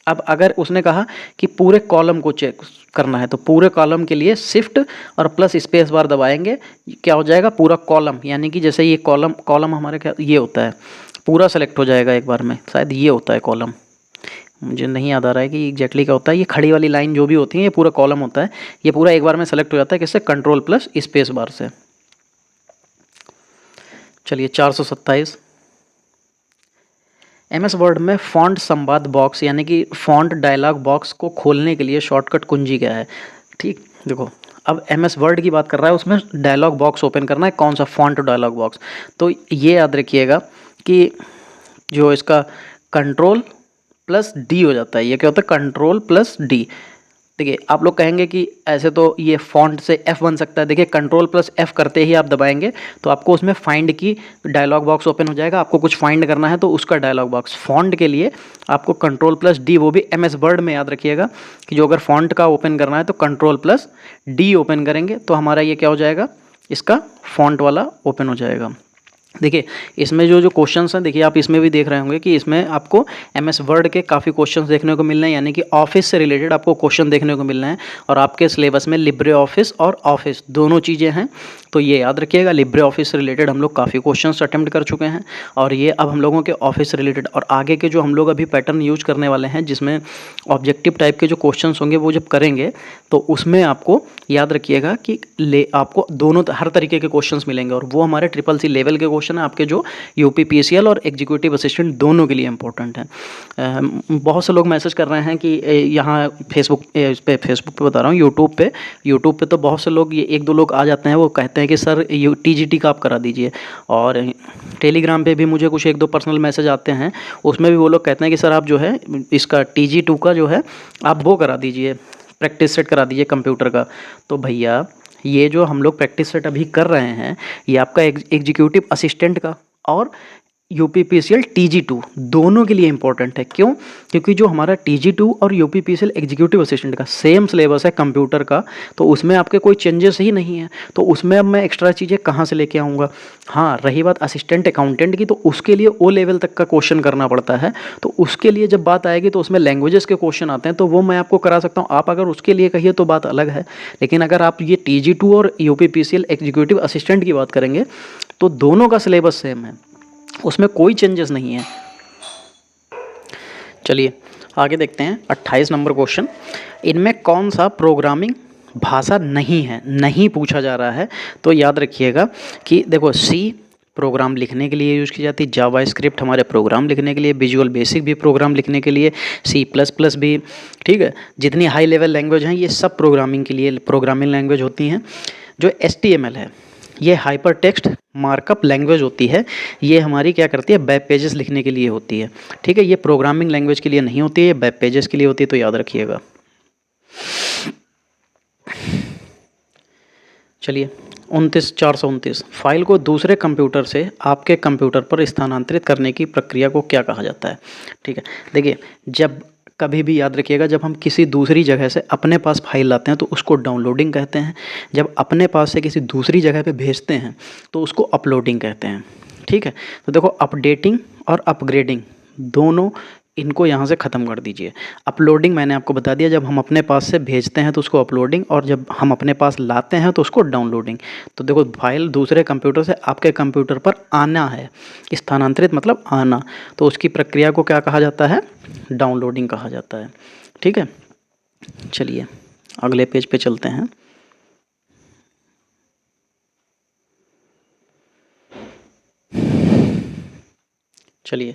अब अगर उसने कहा कि पूरे कॉलम को चेक करना है तो पूरे कॉलम के लिए शिफ्ट और प्लस स्पेस बार दबाएंगे, क्या हो जाएगा, पूरा कॉलम। यानी कि जैसे ये कॉलम हमारे क्या ये होता है, पूरा सेलेक्ट हो जाएगा एक बार में। शायद ये होता है कॉलम, मुझे नहीं याद आ रहा है कि एग्जैक्टली क्या होता है। ये खड़ी वाली लाइन जो भी होती है ये पूरा कॉलम होता है। ये पूरा एक बार में सेलेक्ट हो जाता है किससे, कंट्रोल प्लस स्पेस बार से। चलिए 427, MS वर्ड में फॉन्ट संवाद बॉक्स यानी कि फॉन्ट डायलॉग बॉक्स को खोलने के लिए शॉर्टकट कुंजी क्या है। ठीक, देखो, अब MS वर्ड की बात कर रहा है, उसमें डायलॉग बॉक्स ओपन करना है, कौन सा, फॉन्ट डायलॉग बॉक्स। तो ये याद रखिएगा कि जो इसका कंट्रोल प्लस डी हो जाता है। ये क्या होता है, कंट्रोल प्लस डी। देखिए, आप लोग कहेंगे कि ऐसे तो ये फॉन्ट से F बन सकता है। देखिए, कंट्रोल प्लस F करते ही आप दबाएंगे तो आपको उसमें फाइंड की डायलॉग बॉक्स ओपन हो जाएगा। आपको कुछ फाइंड करना है तो उसका डायलॉग बॉक्स, फॉन्ट के लिए आपको कंट्रोल प्लस डी, वो भी MS वर्ड में याद रखिएगा कि जो अगर फॉन्ट का ओपन करना है तो कंट्रोल प्लस डी ओपन करेंगे तो हमारा ये क्या हो जाएगा, इसका फॉन्ट वाला ओपन हो जाएगा। देखिए, इसमें जो क्वेश्चंस हैं, देखिए आप इसमें भी देख रहे होंगे कि इसमें आपको MS वर्ड के काफ़ी क्वेश्चंस देखने को मिल रहे हैं, यानी कि ऑफिस से रिलेटेड आपको क्वेश्चन देखने को मिल रहे हैं। और आपके सिलेबस में लिब्रे ऑफिस और ऑफिस दोनों चीज़ें हैं, तो ये याद रखिएगा। लिब्रे ऑफिस से रिलेटेड हम लोग काफ़ी क्वेश्चंस अटेम्प्ट कर चुके हैं और ये अब हम लोगों के ऑफिस से रिलेटेड और आगे के जो हम लोग अभी पैटर्न यूज करने वाले हैं, जिसमें ऑब्जेक्टिव टाइप के जो क्वेश्चंस होंगे वो जब करेंगे तो उसमें आपको याद रखिएगा कि आपको दोनों हर तरीके के क्वेश्चंस मिलेंगे और वो हमारे CCC लेवल के क्वेश्चन है, आपके जो UP PCL और एग्जीक्यूटिव असिस्टेंट दोनों के लिए इंपॉर्टेंट है। बहुत से लोग मैसेज कर रहे हैं कि यहाँ फेसबुक पे बता रहा हूँ, यूट्यूब पे तो बहुत से लोग, ये एक दो लोग आ जाते हैं, वो कहते हैं कि सर TGT का आप करा दीजिए। और टेलीग्राम पे भी मुझे कुछ एक दो पर्सनल मैसेज आते हैं, उसमें भी वो लोग कहते हैं कि सर आप जो है इसका TG2 का जो है आप वो करा दीजिए, प्रैक्टिस सेट करा दीजिए कंप्यूटर का। तो भैया, ये जो हम लोग प्रैक्टिस सेट अभी कर रहे हैं ये आपका एग्जीक्यूटिव असिस्टेंट का और UP PCL TG2 दोनों के लिए इंपॉर्टेंट है। क्यों? क्योंकि जो हमारा TG2 और UP PCL एग्जीक्यूटिव असिस्टेंट का सेम सिलेबस है कंप्यूटर का, तो उसमें आपके कोई चेंजेस ही नहीं है। तो उसमें अब मैं एक्स्ट्रा चीज़ें कहाँ से लेके आऊँगा। हाँ, रही बात असिस्टेंट अकाउंटेंट की, तो उसके लिए O लेवल तक का क्वेश्चन करना पड़ता है। तो उसके लिए जब बात आएगी तो उसमें लैंग्वेजेस के क्वेश्चन आते हैं, तो वो मैं आपको करा सकता हूँ। आप अगर उसके लिए कहिए तो बात अलग है, लेकिन अगर आप ये TG2 और UP PCL एग्जीक्यूटिव असिस्टेंट की बात करेंगे तो दोनों का सिलेबस सेम है, उसमें कोई चेंजेस नहीं है। चलिए आगे देखते हैं 28 नंबर क्वेश्चन। इनमें कौन सा प्रोग्रामिंग भाषा नहीं है, नहीं पूछा जा रहा है। तो याद रखिएगा कि देखो, C प्रोग्राम लिखने के लिए यूज़ की जाती है, जावास्क्रिप्ट हमारे प्रोग्राम लिखने के लिए, विजुअल बेसिक भी प्रोग्राम लिखने के लिए, C++ भी। ठीक है, जितनी हाई लेवल लैंग्वेज हैं ये सब प्रोग्रामिंग के लिए प्रोग्रामिंग लैंग्वेज होती हैं। जो HTML है ये हाइपर टेक्स्ट मार्कअप लैंग्वेज होती है, ये हमारी क्या करती है, वेब पेजेस लिखने के लिए होती है। ठीक है, ये प्रोग्रामिंग लैंग्वेज के लिए नहीं होती है, ये वेब पेजेस के लिए होती है, तो याद रखिएगा। चलिए 429, फाइल को दूसरे कंप्यूटर से आपके कंप्यूटर पर स्थानांतरित करने की प्रक्रिया को क्या कहा जाता है। ठीक है, देखिए, जब कभी भी याद रखिएगा, जब हम किसी दूसरी जगह से अपने पास फाइल लाते हैं तो उसको डाउनलोडिंग कहते हैं। जब अपने पास से किसी दूसरी जगह पे भेजते हैं तो उसको अपलोडिंग कहते हैं। ठीक है, तो देखो, अपडेटिंग और अपग्रेडिंग दोनों इनको यहाँ से ख़त्म कर दीजिए। अपलोडिंग मैंने आपको बता दिया, जब हम अपने पास से भेजते हैं तो उसको अपलोडिंग, और जब हम अपने पास लाते हैं तो उसको डाउनलोडिंग। तो देखो फाइल दूसरे कंप्यूटर से आपके कंप्यूटर पर आना है, स्थानांतरित मतलब आना, तो उसकी प्रक्रिया को क्या कहा जाता है? डाउनलोडिंग कहा जाता है। ठीक है, चलिए अगले पेज पे चलते हैं। चलिए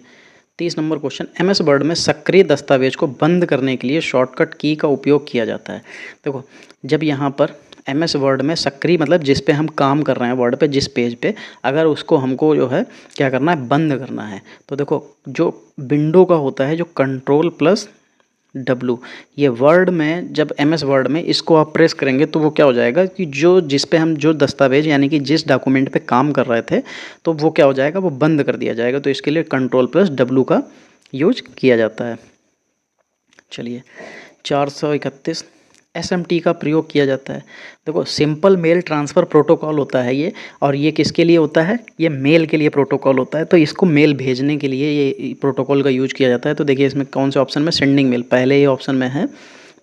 30 नंबर क्वेश्चन, MS वर्ड में सक्रिय दस्तावेज को बंद करने के लिए शॉर्टकट की का उपयोग किया जाता है। देखो जब यहाँ पर MS वर्ड में सक्रिय मतलब जिस पे हम काम कर रहे हैं वर्ड पे, जिस पेज पे, अगर उसको हमको जो है क्या करना है? बंद करना है। तो देखो जो विंडो का होता है, जो Ctrl+W, ये वर्ड में जब MS वर्ड में इसको आप प्रेस करेंगे तो वो क्या हो जाएगा कि जो जिस पे हम जो दस्तावेज यानी कि जिस डॉक्यूमेंट पे काम कर रहे थे तो वो क्या हो जाएगा? वो बंद कर दिया जाएगा। तो इसके लिए Ctrl+W का यूज किया जाता है। चलिए 431, SMT का प्रयोग किया जाता है। देखो सिंपल मेल ट्रांसफ़र प्रोटोकॉल होता है ये, और ये किसके लिए होता है? ये मेल के लिए प्रोटोकॉल होता है। तो इसको मेल भेजने के लिए ये प्रोटोकॉल का यूज किया जाता है। तो देखिए इसमें कौन से ऑप्शन में? सेंडिंग मेल पहले ही ऑप्शन में है,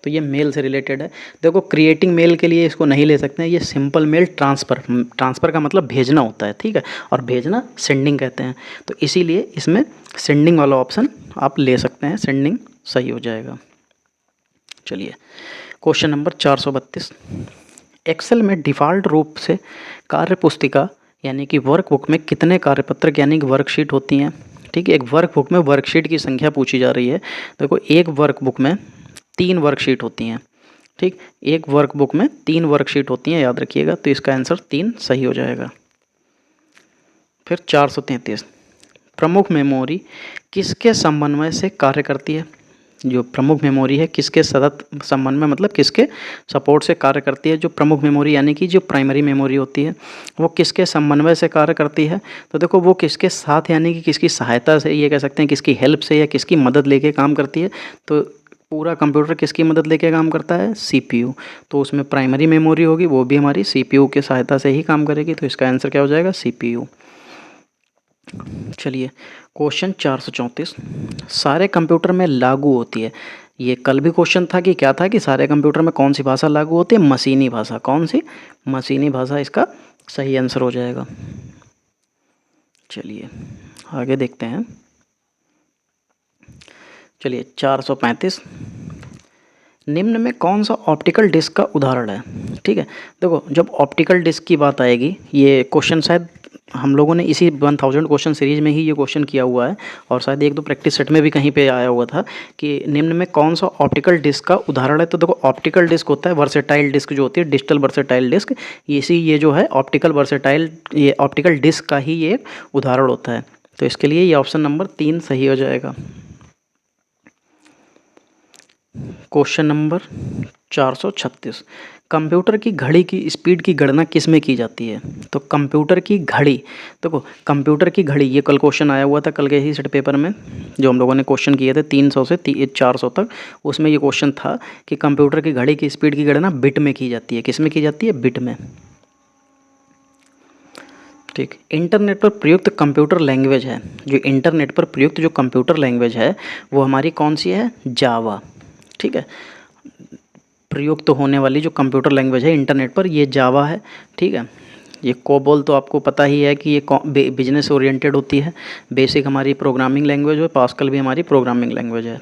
तो ये मेल से रिलेटेड है। देखो क्रिएटिंग मेल के लिए इसको नहीं ले सकते हैं, ये सिंपल मेल ट्रांसफ़र का मतलब भेजना होता है, ठीक है, और भेजना सेंडिंग कहते हैं। तो इसीलिए इसमें सेंडिंग वाला ऑप्शन आप ले सकते हैं, सेंडिंग सही हो जाएगा। चलिए क्वेश्चन नंबर 432, एक्सेल में डिफ़ॉल्ट रूप से कार्य पुस्तिका यानी कि वर्कबुक में कितने कार्यपत्रक यानी कि वर्कशीट होती हैं? ठीक है, एक वर्कबुक में वर्कशीट की संख्या पूछी जा रही है। देखो एक वर्कबुक में 3 वर्कशीट होती हैं। ठीक, एक वर्कबुक में 3 वर्कशीट होती हैं, याद रखिएगा। तो इसका आंसर 3 सही हो जाएगा। फिर 433, प्रमुख मेमोरी किसके समन्वय से कार्य करती है? जो प्रमुख मेमोरी है किसके सतत समन्वय मतलब किसके सपोर्ट से कार्य करती है? जो प्रमुख मेमोरी यानी कि जो प्राइमरी मेमोरी होती है वो किसके समन्वय से कार्य करती है? तो देखो वो किसके साथ यानी कि किसकी सहायता से, ये कह सकते हैं किसकी हेल्प से या किसकी मदद लेके काम करती है? तो पूरा कंप्यूटर किसकी मदद लेके काम करता है? CPU। तो उसमें प्राइमरी मेमोरी होगी, वो भी हमारी CPU की सहायता से ही काम करेगी। तो इसका आंसर क्या हो जाएगा? CPU। चलिए क्वेश्चन 434, सारे कंप्यूटर में लागू होती है। ये कल भी क्वेश्चन था कि क्या था कि सारे कंप्यूटर में कौन सी भाषा लागू होती है? मशीनी भाषा। कौन सी? मशीनी भाषा इसका सही आंसर हो जाएगा। चलिए आगे देखते हैं। चलिए 435, निम्न में कौन सा ऑप्टिकल डिस्क का उदाहरण है? ठीक है, देखो जब ऑप्टिकल डिस्क की बात आएगी, ये क्वेश्चन शायद हम लोगों ने इसी 1000 क्वेश्चन सीरीज में ही ये क्वेश्चन किया हुआ है, और शायद एक दो प्रैक्टिस सेट में भी कहीं पे आया हुआ था कि निम्न में कौन सा ऑप्टिकल डिस्क का उदाहरण है। तो देखो ऑप्टिकल डिस्क होता है वर्सेटाइल डिस्क जो होती है, डिजिटल वर्सेटाइल डिस्क, ये जो है ऑप्टिकल वर्सेटाइल, ये ऑप्टिकल डिस्क का ही ये उदाहरण होता है। तो इसके लिए ये ऑप्शन नंबर 3 सही हो जाएगा। क्वेश्चन नंबर 436, कंप्यूटर की घड़ी की स्पीड की गणना किस में की जाती है? तो कंप्यूटर की घड़ी, देखो कंप्यूटर की घड़ी, ये कल क्वेश्चन आया हुआ था कल के ही सेट पेपर में, जो हम लोगों ने क्वेश्चन किए थे 300 से 400 तक, उसमें ये क्वेश्चन था कि कंप्यूटर की घड़ी की स्पीड की गणना बिट में की जाती है। किस में की जाती है? बिट में। ठीक, इंटरनेट पर प्रयुक्त कंप्यूटर लैंग्वेज है, जो इंटरनेट पर प्रयुक्त जो कंप्यूटर लैंग्वेज है वो हमारी कौन सी है? जावा। ठीक है, प्रयुक्त होने वाली जो कंप्यूटर लैंग्वेज है इंटरनेट पर, ये जावा है। ठीक है, ये कोबोल तो आपको पता ही है कि ये बिजनेस ओरिएंटेड होती है। बेसिक हमारी प्रोग्रामिंग लैंग्वेज है, पास्कल भी हमारी प्रोग्रामिंग लैंग्वेज है।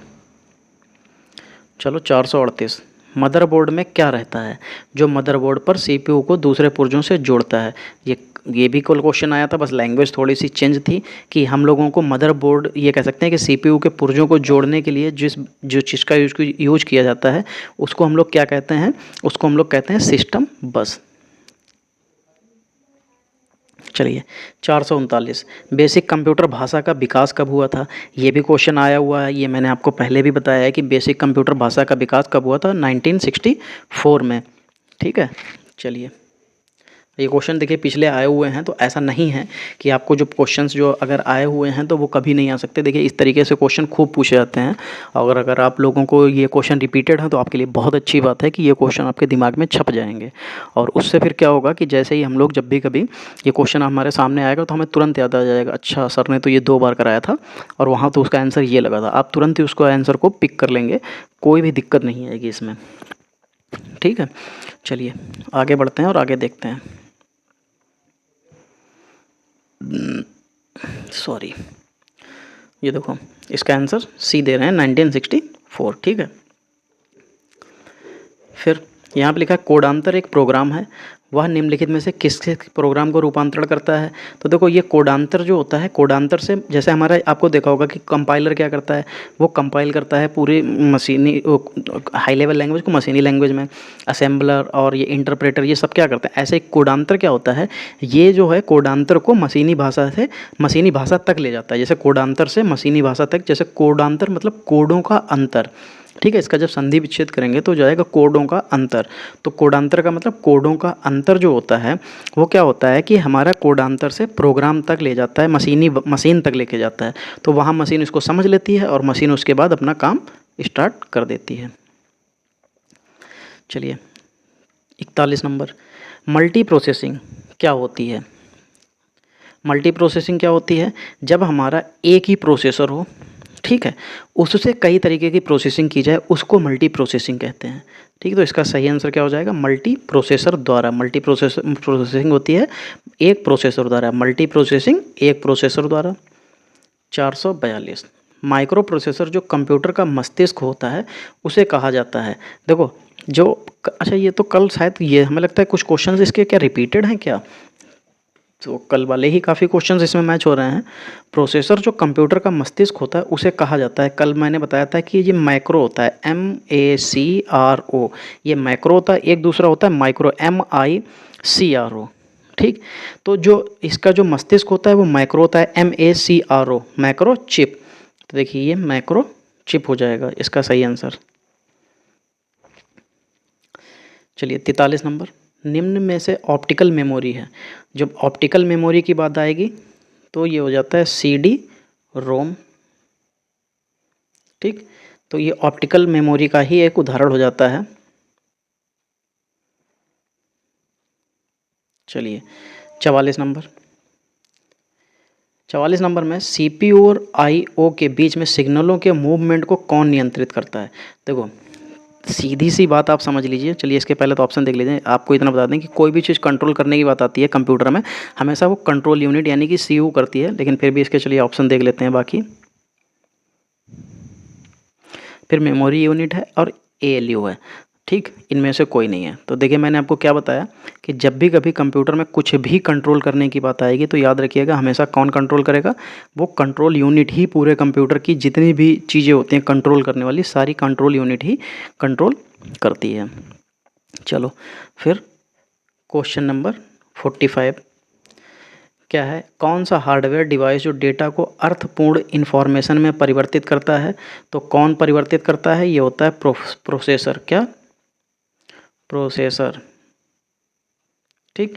चलो 438, मदरबोर्ड में क्या रहता है जो मदरबोर्ड पर CPU को दूसरे पुर्जों से जोड़ता है? ये भी कल क्वेश्चन आया था, बस लैंग्वेज थोड़ी सी चेंज थी कि हम लोगों को मदरबोर्ड, ये कह सकते हैं कि CPU के पुर्जों को जोड़ने के लिए जो चीज़ का यूज किया जाता है उसको हम लोग क्या कहते हैं? उसको हम लोग कहते हैं सिस्टम बस। चलिए 439, बेसिक कंप्यूटर भाषा का विकास कब हुआ था? ये भी क्वेश्चन आया हुआ है, ये मैंने आपको पहले भी बताया है कि बेसिक कंप्यूटर भाषा का विकास कब हुआ था? 1964 में। ठीक है, चलिए ये क्वेश्चन देखिए पिछले आए हुए हैं, तो ऐसा नहीं है कि आपको जो क्वेश्चंस जो अगर आए हुए हैं तो वो कभी नहीं आ सकते। देखिए इस तरीके से क्वेश्चन खूब पूछे जाते हैं, और अगर आप लोगों को ये क्वेश्चन रिपीटेड है तो आपके लिए बहुत अच्छी बात है कि ये क्वेश्चन आपके दिमाग में छप जाएंगे। और उससे फिर क्या होगा कि जैसे ही हम लोग जब भी कभी ये क्वेश्चन हमारे सामने आएगा तो हमें तुरंत याद आ जाएगा, अच्छा सर ने तो ये 2 बार कराया था और वहाँ तो उसका आंसर ये लगा था। आप तुरंत ही उसको आंसर को पिक कर लेंगे, कोई भी दिक्कत नहीं आएगी इसमें। ठीक है, चलिए आगे बढ़ते हैं और आगे देखते हैं। सॉरी, ये देखो इसका आंसर सी दे रहे हैं 1964। ठीक है, फिर यहाँ पे लिखा है कोडांतर एक प्रोग्राम है, वह निम्नलिखित में से किस प्रोग्राम को रूपांतरण करता है। तो देखो ये कोडांतर जो होता है, कोडांतर से जैसे हमारा आपको देखा होगा कि कंपाइलर क्या करता है, वो कंपाइल करता है पूरी मशीनी हाई लेवल लैंग्वेज को मशीनी लैंग्वेज में, असेंबलर और ये इंटरप्रेटर ये सब क्या करते हैं। ऐसे कोडांतर क्या होता है, ये जो है कोडांतर को मशीनी भाषा से मशीनी भाषा तक ले जाता है। जैसे कोडांतर से मशीनी भाषा तक, जैसे कोडांतर मतलब कोडों का अंतर। ठीक है, इसका जब संधि विच्छेद करेंगे तो जाएगा कोडों का अंतर। तो कोडांतर का मतलब कोडों का अंतर जो होता है वो क्या होता है कि हमारा कोडांतर से प्रोग्राम तक ले जाता है, मशीन तक लेके जाता है। तो वहाँ मशीन इसको समझ लेती है और मशीन उसके बाद अपना काम स्टार्ट कर देती है। चलिए 41 नंबर, मल्टी प्रोसेसिंग क्या होती है। मल्टी प्रोसेसिंग क्या होती है, जब हमारा एक ही प्रोसेसर हो, ठीक है, उससे कई तरीके की प्रोसेसिंग की जाए उसको मल्टी प्रोसेसिंग कहते हैं। ठीक है, तो इसका सही आंसर क्या हो जाएगा, मल्टी प्रोसेसर द्वारा। मल्टी प्रोसेसिंग होती है एक प्रोसेसर द्वारा, मल्टी प्रोसेसिंग एक प्रोसेसर द्वारा। 442, माइक्रो प्रोसेसर जो कंप्यूटर का मस्तिष्क होता है उसे कहा जाता है। देखो जो अच्छा ये तो कल शायद ये हमें लगता है कुछ क्वेश्चंस इसके क्या रिपीटेड हैं क्या, तो कल वाले ही काफ़ी क्वेश्चंस इसमें मैच हो रहे हैं। प्रोसेसर जो कंप्यूटर का मस्तिष्क होता है उसे कहा जाता है, कल मैंने बताया था कि ये मैक्रो होता है, MACRO, ये मैक्रो होता है। एक दूसरा होता है माइक्रो, MICRO। ठीक, तो जो इसका जो मस्तिष्क होता है वो मैक्रो होता है, MACRO, मैक्रो चिप। तो देखिए ये मैक्रो चिप हो जाएगा इसका सही आंसर। चलिए 43 नंबर, निम्न में से ऑप्टिकल मेमोरी है। जब ऑप्टिकल मेमोरी की बात आएगी तो ये हो जाता है CD रोम। ठीक, तो ये ऑप्टिकल मेमोरी का ही एक उदाहरण हो जाता है। चलिए 44 नंबर, 44 नंबर में CPU और IO के बीच में सिग्नलों के मूवमेंट को कौन नियंत्रित करता है। देखो सीधी सी बात आप समझ लीजिए। चलिए इसके पहले तो ऑप्शन देख लीजिए। आपको इतना बता दें कि कोई भी चीज़ कंट्रोल करने की बात आती है कंप्यूटर में, हमेशा वो कंट्रोल यूनिट यानी कि CPU करती है। लेकिन फिर भी इसके चलिए ऑप्शन देख लेते हैं बाकी। फिर मेमोरी यूनिट है और ALU है। ठीक, इनमें से कोई नहीं है। तो देखिए मैंने आपको क्या बताया कि जब भी कभी कंप्यूटर में कुछ भी कंट्रोल करने की बात आएगी तो याद रखिएगा हमेशा कौन कंट्रोल करेगा, वो कंट्रोल यूनिट ही पूरे कंप्यूटर की जितनी भी चीज़ें होती हैं कंट्रोल करने वाली, सारी कंट्रोल यूनिट ही कंट्रोल करती है। चलो फिर क्वेश्चन नंबर 45 क्या है, कौन सा हार्डवेयर डिवाइस जो डेटा को अर्थपूर्ण इन्फॉर्मेशन में परिवर्तित करता है। तो कौन परिवर्तित करता है, ये होता है प्रोसेसर। क्या, प्रोसेसर। ठीक,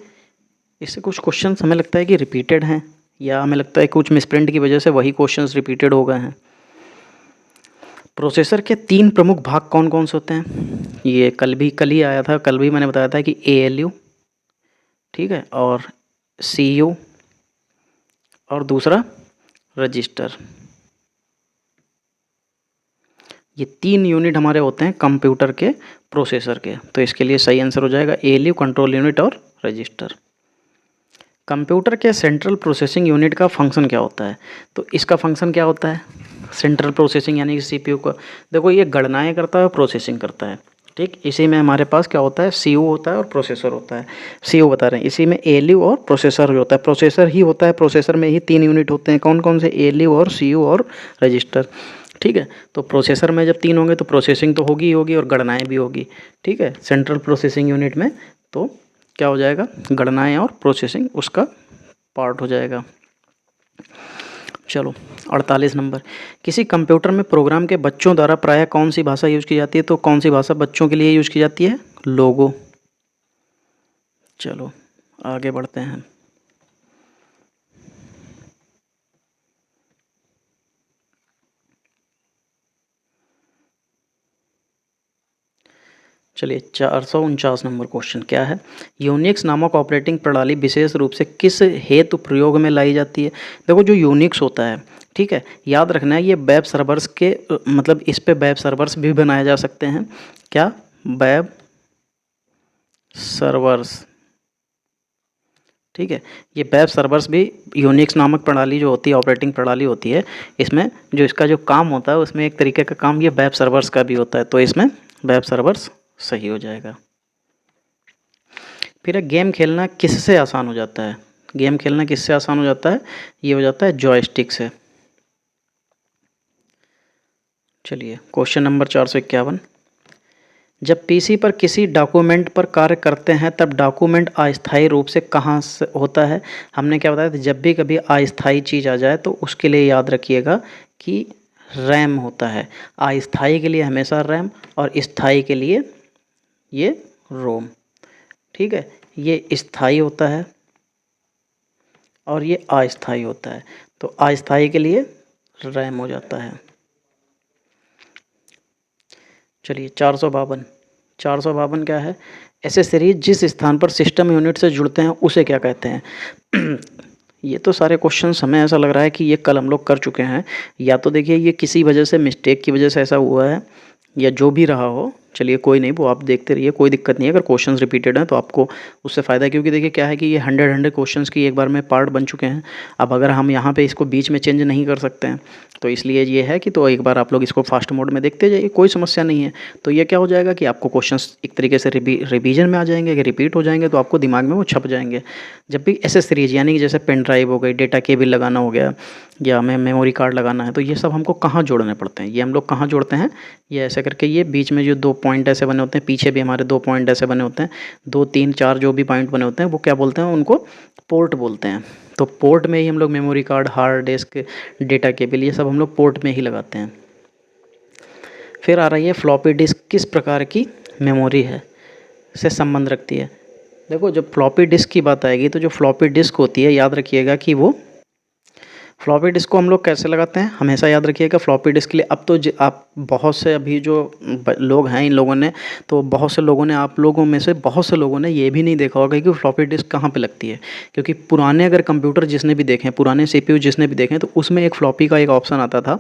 इससे कुछ क्वेश्चंस हमें लगता है कि रिपीटेड हैं, या हमें लगता है कुछ मिसप्रिंट की वजह से वही क्वेश्चंस रिपीटेड हो गए हैं। प्रोसेसर के 3 प्रमुख भाग कौन कौन से होते हैं, ये कल ही आया था, कल भी मैंने बताया था कि ALU, ठीक है, और CPU और दूसरा रजिस्टर। ये 3 यूनिट हमारे होते हैं कंप्यूटर के प्रोसेसर के। तो इसके लिए सही आंसर हो जाएगा ALU, कंट्रोल यूनिट और रजिस्टर। कंप्यूटर के सेंट्रल प्रोसेसिंग यूनिट का फंक्शन क्या होता है। तो इसका फंक्शन क्या होता है, सेंट्रल प्रोसेसिंग यानी कि CPU का, देखो ये गणनाएं करता है और प्रोसेसिंग करता है। ठीक, इसी में हमारे पास क्या होता है, CPU होता है और प्रोसेसर होता है। CPU बता रहे हैं, इसी में ALU और प्रोसेसर जो होता है, प्रोसेसर ही होता है, प्रोसेसर में ही 3 यूनिट होते हैं। कौन कौन से, ALU और CPU और रजिस्टर। ठीक है, तो प्रोसेसर में जब 3 होंगे तो प्रोसेसिंग तो होगी ही होगी और गणनाएं भी होगी। ठीक है, सेंट्रल प्रोसेसिंग यूनिट में तो क्या हो जाएगा, गणनाएं और प्रोसेसिंग उसका पार्ट हो जाएगा। चलो 48 नंबर, किसी कंप्यूटर में प्रोग्राम के बच्चों द्वारा प्रायः कौन सी भाषा यूज़ की जाती है। तो कौन सी भाषा बच्चों के लिए यूज़ की जाती है, लोगो। चलो आगे बढ़ते हैं। चलिए 449 नंबर क्वेश्चन क्या है। यूनिक्स नामक ऑपरेटिंग प्रणाली विशेष रूप से किस हेतु प्रयोग में लाई जाती है। देखो जो यूनिक्स होता है, ठीक है, याद रखना है ये वेब सर्वर्स के मतलब इस पे वेब सर्वर्स भी बनाए जा सकते हैं। क्या? वेब सर्वर्स, ठीक है। ये वेब सर्वर्स भी यूनिक्स नामक प्रणाली जो होती है, ऑपरेटिंग प्रणाली होती है, इसमें जो इसका जो काम होता है उसमें एक तरीके का काम ये वेब सर्वर्स का भी होता है, तो इसमें वेब सर्वर्स सही हो जाएगा। फिर गेम खेलना किससे आसान हो जाता है। गेम खेलना किससे आसान हो जाता है? ये हो जाता है जॉयस्टिक से। चलिए क्वेश्चन नंबर 451। जब पीसी पर किसी डॉक्यूमेंट पर कार्य करते हैं तब डॉक्यूमेंट अस्थायी रूप से कहाँ से होता है। हमने क्या बताया था, जब भी कभी अस्थायी चीज़ आ जाए तो उसके लिए याद रखिएगा कि रैम होता है। अस्थायी के लिए हमेशा रैम और स्थायी के लिए ये रोम, ठीक है। ये स्थायी होता है और ये अस्थायी होता है, तो अस्थायी के लिए रैम हो जाता है। चलिए 452 क्या है। एसेसरीज जिस स्थान पर सिस्टम यूनिट से जुड़ते हैं उसे क्या कहते हैं। ये तो सारे क्वेश्चन हमें ऐसा लग रहा है कि ये कल हम लोग कर चुके हैं, या तो देखिए ये किसी वजह से मिस्टेक की वजह से ऐसा हुआ है या जो भी रहा हो। चलिए कोई नहीं, वो आप देखते रहिए, कोई दिक्कत नहीं है। अगर क्वेश्चंस रिपीटेड हैं तो आपको उससे फ़ायदा है, क्योंकि देखिए क्या है कि ये 100 क्वेश्चंस की एक बार में पार्ट बन चुके हैं। अब अगर हम यहाँ पे इसको बीच में चेंज नहीं कर सकते हैं तो इसलिए ये है कि तो एक बार आप लोग इसको फास्ट मोड में देखते जाइए, कोई समस्या नहीं है। तो ये क्या हो जाएगा कि आपको क्वेश्चंस एक तरीके से रिवीजन में आ जाएंगे। अगर रिपीट हो जाएंगे तो आपको दिमाग में वो छप जाएंगे। जब भी एसेसरीज यानी कि जैसे पेन ड्राइव हो गई, डेटा केबल लगाना हो गया, या हमें मेमोरी कार्ड लगाना है, तो ये सब हमको कहाँ जोड़ने पड़ते हैं। ये हम लोग कहाँ जोड़ते हैं, ये ऐसे करके ये बीच में जो 2 पॉइंट ऐसे बने होते हैं, पीछे भी हमारे 2 पॉइंट ऐसे बने होते हैं, 2 3 4 जो भी पॉइंट बने होते हैं वो क्या बोलते हैं, उनको पोर्ट बोलते हैं। तो पोर्ट में ही हम लोग memory card, hard disk, data cable, ये सब हम लोग पोर्ट में ही लगाते हैं। फिर आ रही है फ्लॉपी डिस्क किस प्रकार की मेमोरी है से संबंध रखती है। देखो जब फ्लॉपी डिस्क की बात आएगी तो जो फ्लॉपी डिस्क होती है, याद रखिएगा कि वो फ्लॉपी डिस्क को हम लोग कैसे लगाते हैं, हमेशा याद रखिएगा फ्लॉपी डिस्क के लिए अब तो आप बहुत से अभी जो लोग हैं, इन लोगों ने तो बहुत से लोगों ने, आप लोगों में से बहुत से लोगों ने ये भी नहीं देखा होगा कि फ्लॉपी डिस्क कहाँ पे लगती है। क्योंकि पुराने अगर कंप्यूटर जिसने भी देखें, पुराने सीपीयू जिसने भी देखें, तो उसमें एक फ्लॉपी का एक ऑप्शन आता था,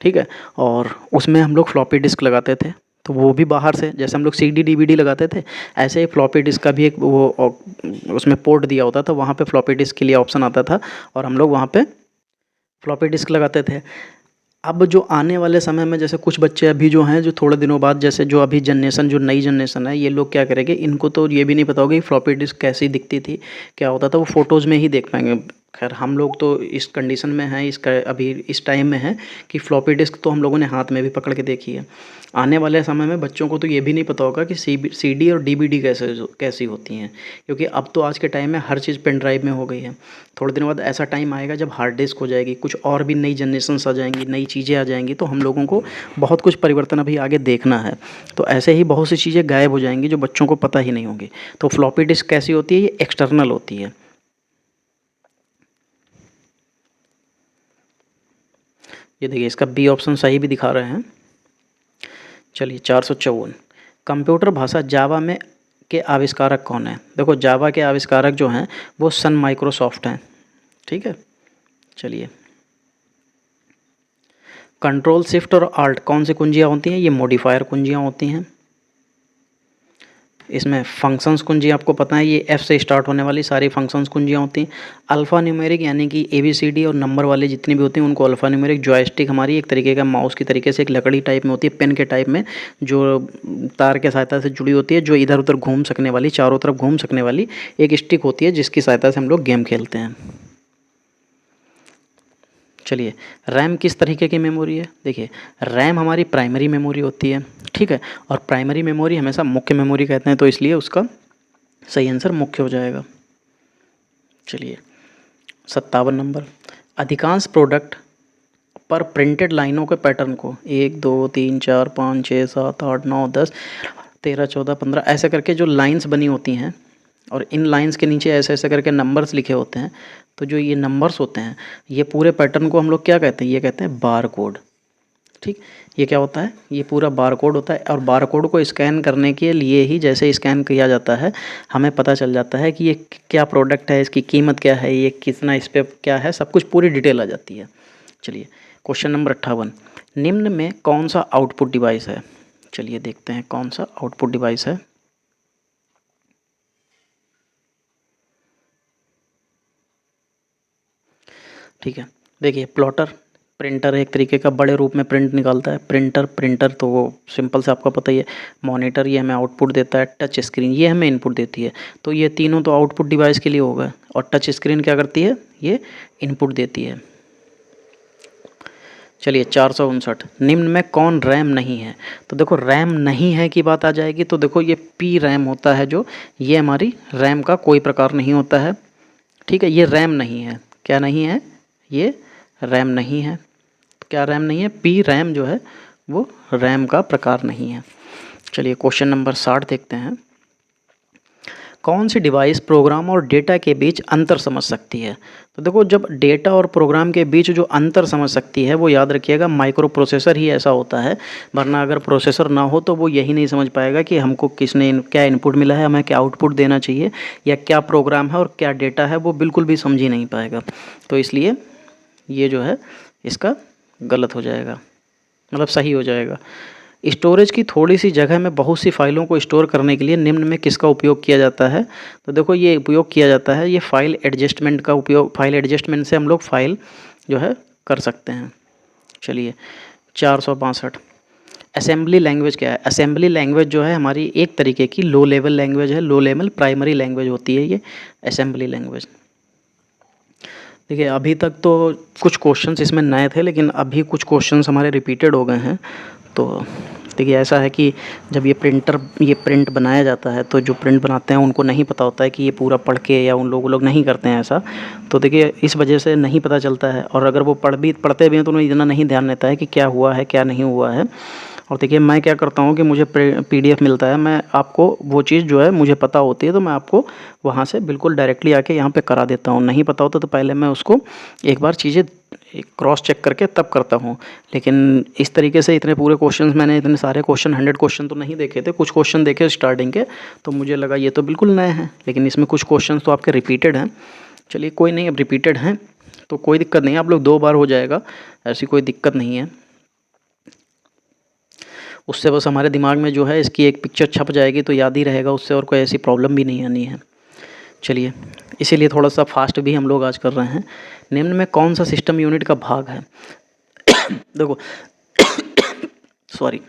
ठीक है, और उसमें हम लोग फ्लॉपी डिस्क लगाते थे। तो वो भी बाहर से, जैसे हम लोग CD DVD लगाते थे, ऐसे ही फ्लॉपी डिस्क का भी एक वो उसमें पोर्ट दिया होता था, वहाँ पे फ्लॉपी डिस्क के लिए ऑप्शन आता था और हम लोग वहाँ पे फ्लॉपी डिस्क लगाते थे। अब जो आने वाले समय में जैसे कुछ बच्चे अभी जो हैं, जो थोड़े दिनों बाद, जैसे जो अभी जनरेशन, जो नई जनरेशन है, ये लोग क्या करेंगे, इनको तो ये भी नहीं पता होगा कि फ्लॉपी डिस्क कैसी दिखती थी, क्या होता था, वो फ़ोटोज़ में ही देख पाएंगे। खैर हम लोग तो इस कंडीशन में हैं, इसका अभी इस टाइम में है कि फ्लॉपी डिस्क तो हम लोगों ने हाथ में भी पकड़ के देखी है। आने वाले समय में बच्चों को तो ये भी नहीं पता होगा कि CD और DVD कैसी होती हैं, क्योंकि अब तो आज के टाइम में हर चीज़ पेन ड्राइव में हो गई है। थोड़े दिनों बाद ऐसा टाइम आएगा जब हार्ड डिस्क हो जाएगी, कुछ और भी नई जनरेशन्स आ जाएंगी, नई चीज़ें आ जाएंगी, तो हम लोगों को बहुत कुछ परिवर्तन अभी आगे देखना है। तो ऐसे ही बहुत सी चीज़ें गायब हो जाएंगी जो बच्चों को पता ही नहीं होंगी। तो फ्लॉपी डिस्क कैसी होती है, ये एक्सटर्नल होती है। ये देखिए इसका बी ऑप्शन सही भी दिखा रहे हैं। चलिए 454। कंप्यूटर भाषा जावा में के आविष्कारक कौन है। देखो जावा के आविष्कारक जो हैं वो सन माइक्रोसॉफ्ट हैं, ठीक है। चलिए कंट्रोल शिफ्ट और आल्ट कौन सी कुंजियाँ होती हैं, ये मॉडिफायर कुंजियाँ होती हैं। इसमें फंक्शंस कुंजी आपको पता है, ये F से स्टार्ट होने वाली सारी फंक्शंस कुंजियाँ होती हैं। अल्फ़ा न्यूमेरिक यानी कि ABCD और नंबर वाले जितनी भी होती हैं उनको अल्फ़ा न्यूमेरिक। जॉयस्टिक हमारी एक तरीके का माउस की तरीके से एक लकड़ी टाइप में होती है, पेन के टाइप में, जो तार के सहायता से जुड़ी होती है, जो इधर उधर घूम सकने वाली, चारों तरफ घूम सकने वाली एक स्टिक होती है, जिसकी सहायता से हम लोग गेम खेलते हैं। चलिए रैम किस तरीके की मेमोरी है। देखिए रैम हमारी प्राइमरी मेमोरी होती है, ठीक है, और प्राइमरी मेमोरी हमेशा मुख्य मेमोरी कहते हैं, तो इसलिए उसका सही आंसर मुख्य हो जाएगा। चलिए 57 नंबर। अधिकांश प्रोडक्ट पर प्रिंटेड लाइनों के पैटर्न को 1 2 3 4 5 6 7 8 9 10 13 14 15 ऐसे करके जो लाइंस बनी होती हैं, और इन लाइंस के नीचे ऐसे ऐसे करके नंबर्स लिखे होते हैं। तो जो ये नंबर्स होते हैं, ये पूरे पैटर्न को हम लोग क्या कहते हैं, ये कहते हैं बार कोड। ठीक, ये क्या होता है, ये पूरा बार कोड होता है। और बार कोड को स्कैन करने के लिए ही जैसे स्कैन किया जाता है, हमें पता चल जाता है कि ये क्या प्रोडक्ट है, इसकी कीमत क्या है, ये कितना, इस पर क्या है, सब कुछ पूरी डिटेल आ जाती है। चलिए क्वेश्चन नंबर 58, निम्न में कौन सा आउटपुट डिवाइस है। चलिए देखते हैं कौन सा आउटपुट डिवाइस है। ठीक है, देखिए प्लॉटर प्रिंटर एक तरीके का बड़े रूप में प्रिंट निकालता है। प्रिंटर तो वो सिंपल से आपका पता ही है। मॉनिटर ये हमें आउटपुट देता है। टच स्क्रीन ये हमें इनपुट देती है। तो ये तीनों तो आउटपुट डिवाइस के लिए हो गए। और टच स्क्रीन क्या करती है, ये इनपुट देती है। चलिए 459, निम्न में कौन रैम नहीं है। तो देखो रैम नहीं है की बात आ जाएगी तो देखो ये पी रैम होता है, जो ये हमारी रैम का कोई प्रकार नहीं होता है। ठीक है, ये रैम नहीं है। क्या नहीं है, ये रैम नहीं है। क्या रैम नहीं है, पी रैम जो है वो रैम का प्रकार नहीं है। चलिए क्वेश्चन नंबर 60 देखते हैं, कौन सी डिवाइस प्रोग्राम और डेटा के बीच अंतर समझ सकती है। तो देखो जब डेटा और प्रोग्राम के बीच जो अंतर समझ सकती है वो याद रखिएगा माइक्रो प्रोसेसर ही ऐसा होता है। वरना अगर प्रोसेसर ना हो तो वो यही नहीं समझ पाएगा कि हमको किसने क्या इनपुट मिला है, हमें क्या आउटपुट देना चाहिए, या क्या प्रोग्राम है और क्या डेटा है, वो बिल्कुल भी समझ ही नहीं पाएगा। तो इसलिए ये जो है इसका गलत हो जाएगा, मतलब सही हो जाएगा। स्टोरेज की थोड़ी सी जगह में बहुत सी फाइलों को स्टोर करने के लिए निम्न में किसका उपयोग किया जाता है। तो देखो ये उपयोग किया जाता है, ये फाइल एडजस्टमेंट का उपयोग। फाइल एडजस्टमेंट से हम लोग फाइल जो है कर सकते हैं। चलिए 462, असेंबली लैंग्वेज क्या है। असेंबली लैंग्वेज जो है हमारी एक तरीके की लो लेवल लैंग्वेज है, लो लेवल प्राइमरी लैंग्वेज होती है ये असेंबली लैंग्वेज। देखिए अभी तक तो कुछ क्वेश्चंस इसमें नए थे, लेकिन अभी कुछ क्वेश्चंस हमारे रिपीटेड हो गए हैं। तो देखिए ऐसा है कि जब ये प्रिंट बनाया जाता है तो जो प्रिंट बनाते हैं उनको नहीं पता होता है कि ये पूरा पढ़ के, या उन लोग नहीं करते हैं ऐसा। तो देखिए इस वजह से नहीं पता चलता है। और अगर वो पढ़ते भी हैं तो उन्हें इतना नहीं ध्यान रहता है कि क्या हुआ है क्या नहीं हुआ है। और देखिए मैं क्या करता हूँ कि मुझे PDF मिलता है, मैं आपको वो चीज़ जो है मुझे पता होती है तो मैं आपको वहाँ से बिल्कुल डायरेक्टली आके यहाँ पे करा देता हूँ। नहीं पता होता तो पहले मैं उसको एक बार चीज़ें क्रॉस चेक करके तब करता हूँ। लेकिन इस तरीके से इतने पूरे क्वेश्चंस, मैंने इतने सारे क्वेश्चन 100 क्वेश्चन तो नहीं देखे थे, कुछ क्वेश्चन देखे स्टार्टिंग के, तो मुझे लगा ये तो बिल्कुल नए हैं। लेकिन इसमें कुछ क्वेश्चन तो आपके रिपीटेड हैं। चलिए कोई नहीं, अब रिपीटेड हैं तो कोई दिक्कत नहीं है, आप लोग 2 बार हो जाएगा, ऐसी कोई दिक्कत नहीं है। उससे बस हमारे दिमाग में जो है इसकी एक पिक्चर छप जाएगी तो याद ही रहेगा, उससे और कोई ऐसी प्रॉब्लम भी नहीं आनी है। चलिए इसीलिए थोड़ा सा फास्ट भी हम लोग आज कर रहे हैं। निम्न में कौन सा सिस्टम यूनिट का भाग है। देखो सॉरी,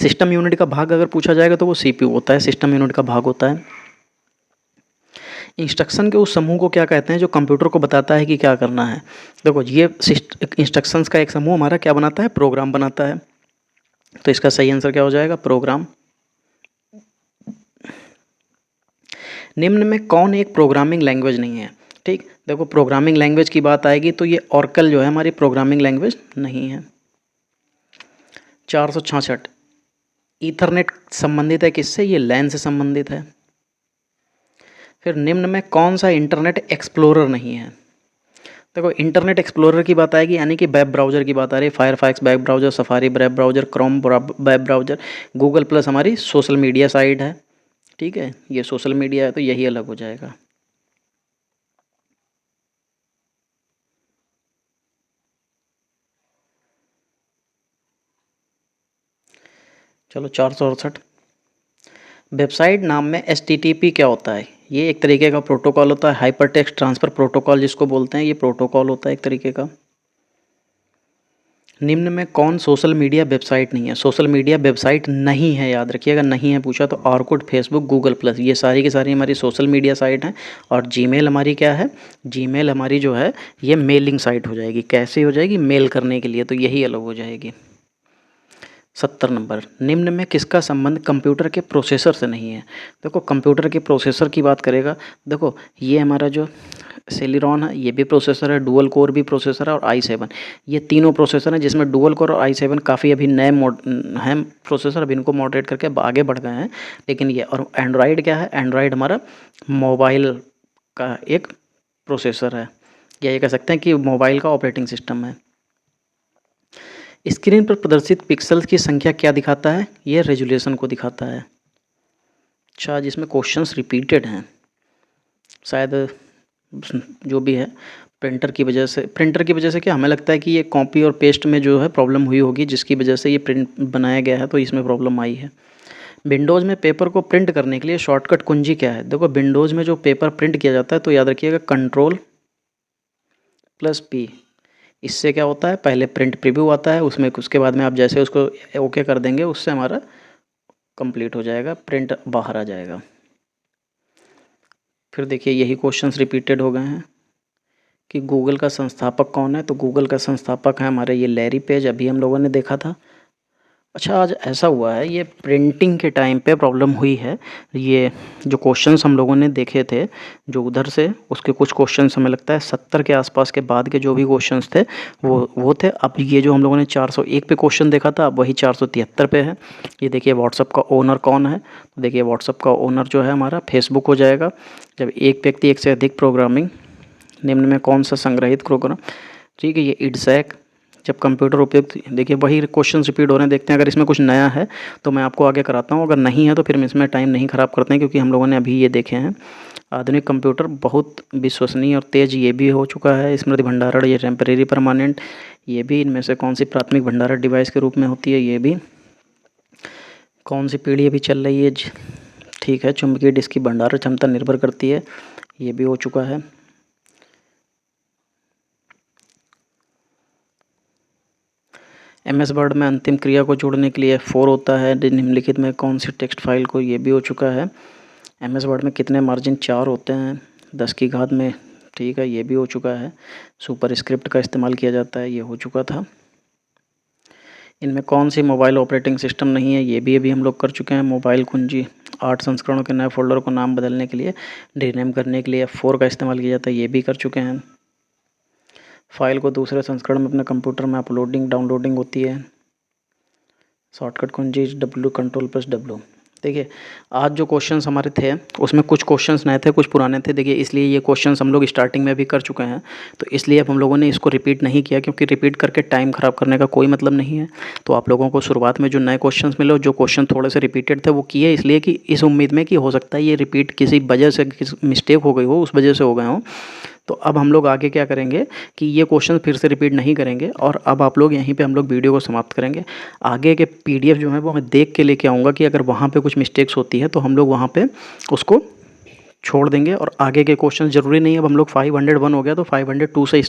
सिस्टम यूनिट का भाग अगर पूछा जाएगा तो वो CPU होता है, सिस्टम यूनिट का भाग होता है। इंस्ट्रक्शन के उस समूह को क्या कहते हैं जो कंप्यूटर को बताता है कि क्या करना है। देखो ये इंस्ट्रक्शंस का एक समूह हमारा क्या बनाता है, प्रोग्राम बनाता है। तो इसका सही आंसर क्या हो जाएगा, प्रोग्राम। निम्न में कौन एक प्रोग्रामिंग लैंग्वेज नहीं है। ठीक, देखो प्रोग्रामिंग लैंग्वेज की बात आएगी तो ये ऑरेकल जो है हमारी प्रोग्रामिंग लैंग्वेज नहीं है। 466, ईथरनेट संबंधित है किससे, ये लैन से संबंधित है। फिर निम्न में कौन सा इंटरनेट एक्सप्लोरर नहीं है। देखो इंटरनेट एक्सप्लोरर की बात आएगी, यानी कि वेब ब्राउज़र की बात आ रही है। Firefox web browser, safari web browser, Chrome web browser, Google plus हमारी सोशल मीडिया साइट है। ठीक है, ये सोशल मीडिया है तो यही अलग हो जाएगा। चलो 468, वेबसाइट नाम में HTTP क्या होता है। ये एक तरीके का प्रोटोकॉल होता है, हाइपर टेक्स्ट ट्रांसफ़र प्रोटोकॉल जिसको बोलते हैं, ये प्रोटोकॉल होता है एक तरीके का। निम्न में कौन सोशल मीडिया वेबसाइट नहीं है। सोशल मीडिया वेबसाइट नहीं है, याद रखिएगा, नहीं है पूछा तो ऑरकुट, फेसबुक, गूगल प्लस, ये सारी की सारी हमारी सोशल मीडिया साइट हैं। और जीमेल हमारी क्या है, जीमेल हमारी जो है ये मेलिंग साइट हो जाएगी। कैसे हो जाएगी, मेल करने के लिए, तो यही अलग हो जाएगी। 70 नंबर, निम्न में किसका संबंध कंप्यूटर के प्रोसेसर से नहीं है? देखो कंप्यूटर के प्रोसेसर की बात करेगा, देखो ये हमारा जो सेलेरॉन है ये भी प्रोसेसर है, डुअल कोर भी प्रोसेसर है और i7, ये तीनों प्रोसेसर हैं जिसमें डुअल कोर और i7 काफ़ी अभी नए हैं प्रोसेसर, अभी इनको मॉडरेट करके आगे बढ़ गए हैं। लेकिन ये और एंड्रॉयड क्या है, एंड्रॉयड हमारा मोबाइल का एक प्रोसेसर है, या ये कह सकते हैं कि मोबाइल का ऑपरेटिंग सिस्टम है। स्क्रीन पर प्रदर्शित पिक्सेल्स की संख्या क्या दिखाता है? ये रेजोल्यूशन को दिखाता है। अच्छा, जिसमें क्वेश्चंस रिपीटेड हैं, शायद जो भी है प्रिंटर की वजह से क्या हमें लगता है कि ये कॉपी और पेस्ट में जो है प्रॉब्लम हुई होगी, जिसकी वजह से ये प्रिंट बनाया गया है, तो इसमें प्रॉब्लम आई है। विंडोज़ में पेपर को प्रिंट करने के लिए शॉर्टकट कुंजी क्या है? देखो विंडोज़ में जो पेपर प्रिंट किया जाता है तो याद रखिएगा Ctrl+P। इससे क्या होता है, पहले प्रिंट प्रीव्यू आता है उसमें, उसके बाद में आप जैसे उसको ओके कर देंगे उससे हमारा कंप्लीट हो जाएगा, प्रिंट बाहर आ जाएगा। फिर देखिए यही क्वेश्चंस रिपीटेड हो गए हैं कि गूगल का संस्थापक कौन है? तो गूगल का संस्थापक है हमारे ये लैरी पेज, अभी हम लोगों ने देखा था। अच्छा, आज ऐसा हुआ है, ये प्रिंटिंग के टाइम पे प्रॉब्लम हुई है। ये जो क्वेश्चंस हम लोगों ने देखे थे जो उधर से, उसके कुछ क्वेश्चंस हमें लगता है 70 के आसपास के बाद के जो भी क्वेश्चंस थे वो थे। अब ये जो हम लोगों ने 401 पे क्वेश्चन देखा था, अब वही 473 पे है। ये देखिए व्हाट्सअप का ओनर कौन है? तो देखिए व्हाट्सअप का ओनर जो है हमारा फेसबुक हो जाएगा। जब एक व्यक्ति एक से अधिक प्रोग्रामिंग निम्न में कौन सा संग्रहित प्रोग्राम, ठीक है, ये इडसैक। जब कंप्यूटर उपयुक्त, देखिए वही क्वेश्चन रिपीट हो रहे हैं, देखते हैं अगर इसमें कुछ नया है तो मैं आपको आगे कराता हूँ, अगर नहीं है तो फिर इसमें टाइम नहीं ख़राब करते हैं, क्योंकि हम लोगों ने अभी ये देखे हैं। आधुनिक कंप्यूटर बहुत विश्वसनीय और तेज़ ये भी हो चुका है। स्मृति भंडारण, ये टेम्परेरी परमानेंट, ये भी इनमें से कौन सी प्राथमिक भंडारण डिवाइस के रूप में होती है? ये भी कौन सी पीढ़ी अभी चल रही है? ठीक है, चुंबकीय डिस्क की भंडारण क्षमता निर्भर करती है, ये भी हो चुका है। MS वर्ड में अंतिम क्रिया को जोड़ने के लिए F4 होता है निम्नलिखित में कौन सी टेक्स्ट फाइल को? ये भी हो चुका है। MS वर्ड में कितने मार्जिन? 4 होते हैं 10 की घात में, ठीक है, ये भी हो चुका है। सुपर स्क्रिप्ट का इस्तेमाल किया जाता है, ये हो चुका था। इनमें कौन सी मोबाइल ऑपरेटिंग सिस्टम नहीं है? ये भी अभी हम लोग कर चुके हैं। मोबाइल कुंजी 8 संस्करणों के नए फोल्डर को नाम बदलने के लिए, रीनेम करने के लिए F4 का इस्तेमाल किया जाता है, ये भी कर चुके हैं। फाइल को दूसरे संस्करण में अपने कंप्यूटर में अपलोडिंग डाउनलोडिंग होती है। शॉर्टकट कुंजी Ctrl+W। देखिए आज जो क्वेश्चंस हमारे थे उसमें कुछ क्वेश्चंस नए थे, कुछ पुराने थे। देखिए इसलिए ये क्वेश्चंस हम लोग स्टार्टिंग में भी कर चुके हैं, तो इसलिए अब हम लोगों ने इसको रिपीट नहीं किया, क्योंकि रिपीट करके टाइम ख़राब करने का कोई मतलब नहीं है। तो आप लोगों को शुरुआत में जो नए क्वेश्चंस मिले, जो क्वेश्चन थोड़े से रिपीटेड थे, वो किए इसलिए कि इस उम्मीद में कि हो सकता है ये रिपीट किसी वजह से, किसी मिस्टेक हो गई हो, उस वजह से हो गए हों। तो अब हम लोग आगे क्या करेंगे कि ये क्वेश्चन फिर से रिपीट नहीं करेंगे, और अब आप लोग यहीं पे हम लोग वीडियो को समाप्त करेंगे। आगे के PDF जो है वो मैं देख के लेके आऊँगा कि अगर वहाँ पे कुछ मिस्टेक्स होती है तो हम लोग वहाँ पे उसको छोड़ देंगे, और आगे के क्वेश्चन ज़रूरी नहीं है। अब हम लोग 501 हो गया तो 502 से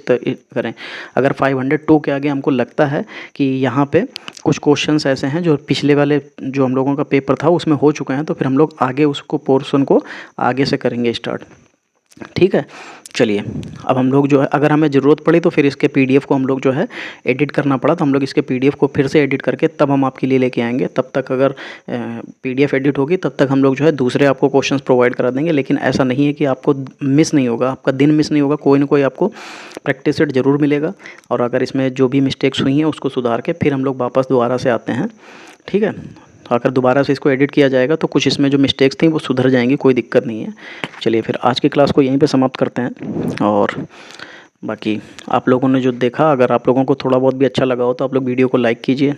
करें। अगर 502 के आगे हमको लगता है कि यहाँ पे कुछ क्वेश्चंस ऐसे हैं जो पिछले वाले जो हम लोगों का पेपर था उसमें हो चुके हैं, तो फिर हम लोग आगे उसको पोर्शन को आगे से करेंगे स्टार्ट, ठीक है। चलिए अब हम लोग जो है, अगर हमें ज़रूरत पड़ी तो फिर इसके PDF को हम लोग जो है एडिट करना पड़ा तो हम लोग इसके PDF को फिर से एडिट करके तब हम आपके लिए लेके आएंगे। तब तक अगर PDF एडिट होगी तब तक हम लोग जो है दूसरे आपको क्वेश्चंस प्रोवाइड करा देंगे। लेकिन ऐसा नहीं है कि आपको मिस नहीं होगा, आपका दिन मिस नहीं होगा, कोई ना कोई आपको प्रैक्टिस सेट ज़रूर मिलेगा। और अगर इसमें जो भी मिस्टेक्स हुई हैं उसको सुधार के फिर हम लोग वापस दोबारा से आते हैं, ठीक है। अगर दोबारा से इसको एडिट किया जाएगा तो कुछ इसमें जो मिस्टेक्स थी वो सुधर जाएंगी, कोई दिक्कत नहीं है। चलिए फिर आज की क्लास को यहीं पे समाप्त करते हैं, और बाकी आप लोगों ने जो देखा, अगर आप लोगों को थोड़ा बहुत भी अच्छा लगा हो तो आप लोग वीडियो को लाइक कीजिए,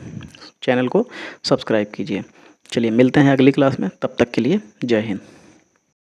चैनल को सब्सक्राइब कीजिए। चलिए मिलते हैं अगली क्लास में, तब तक के लिए जय हिंद।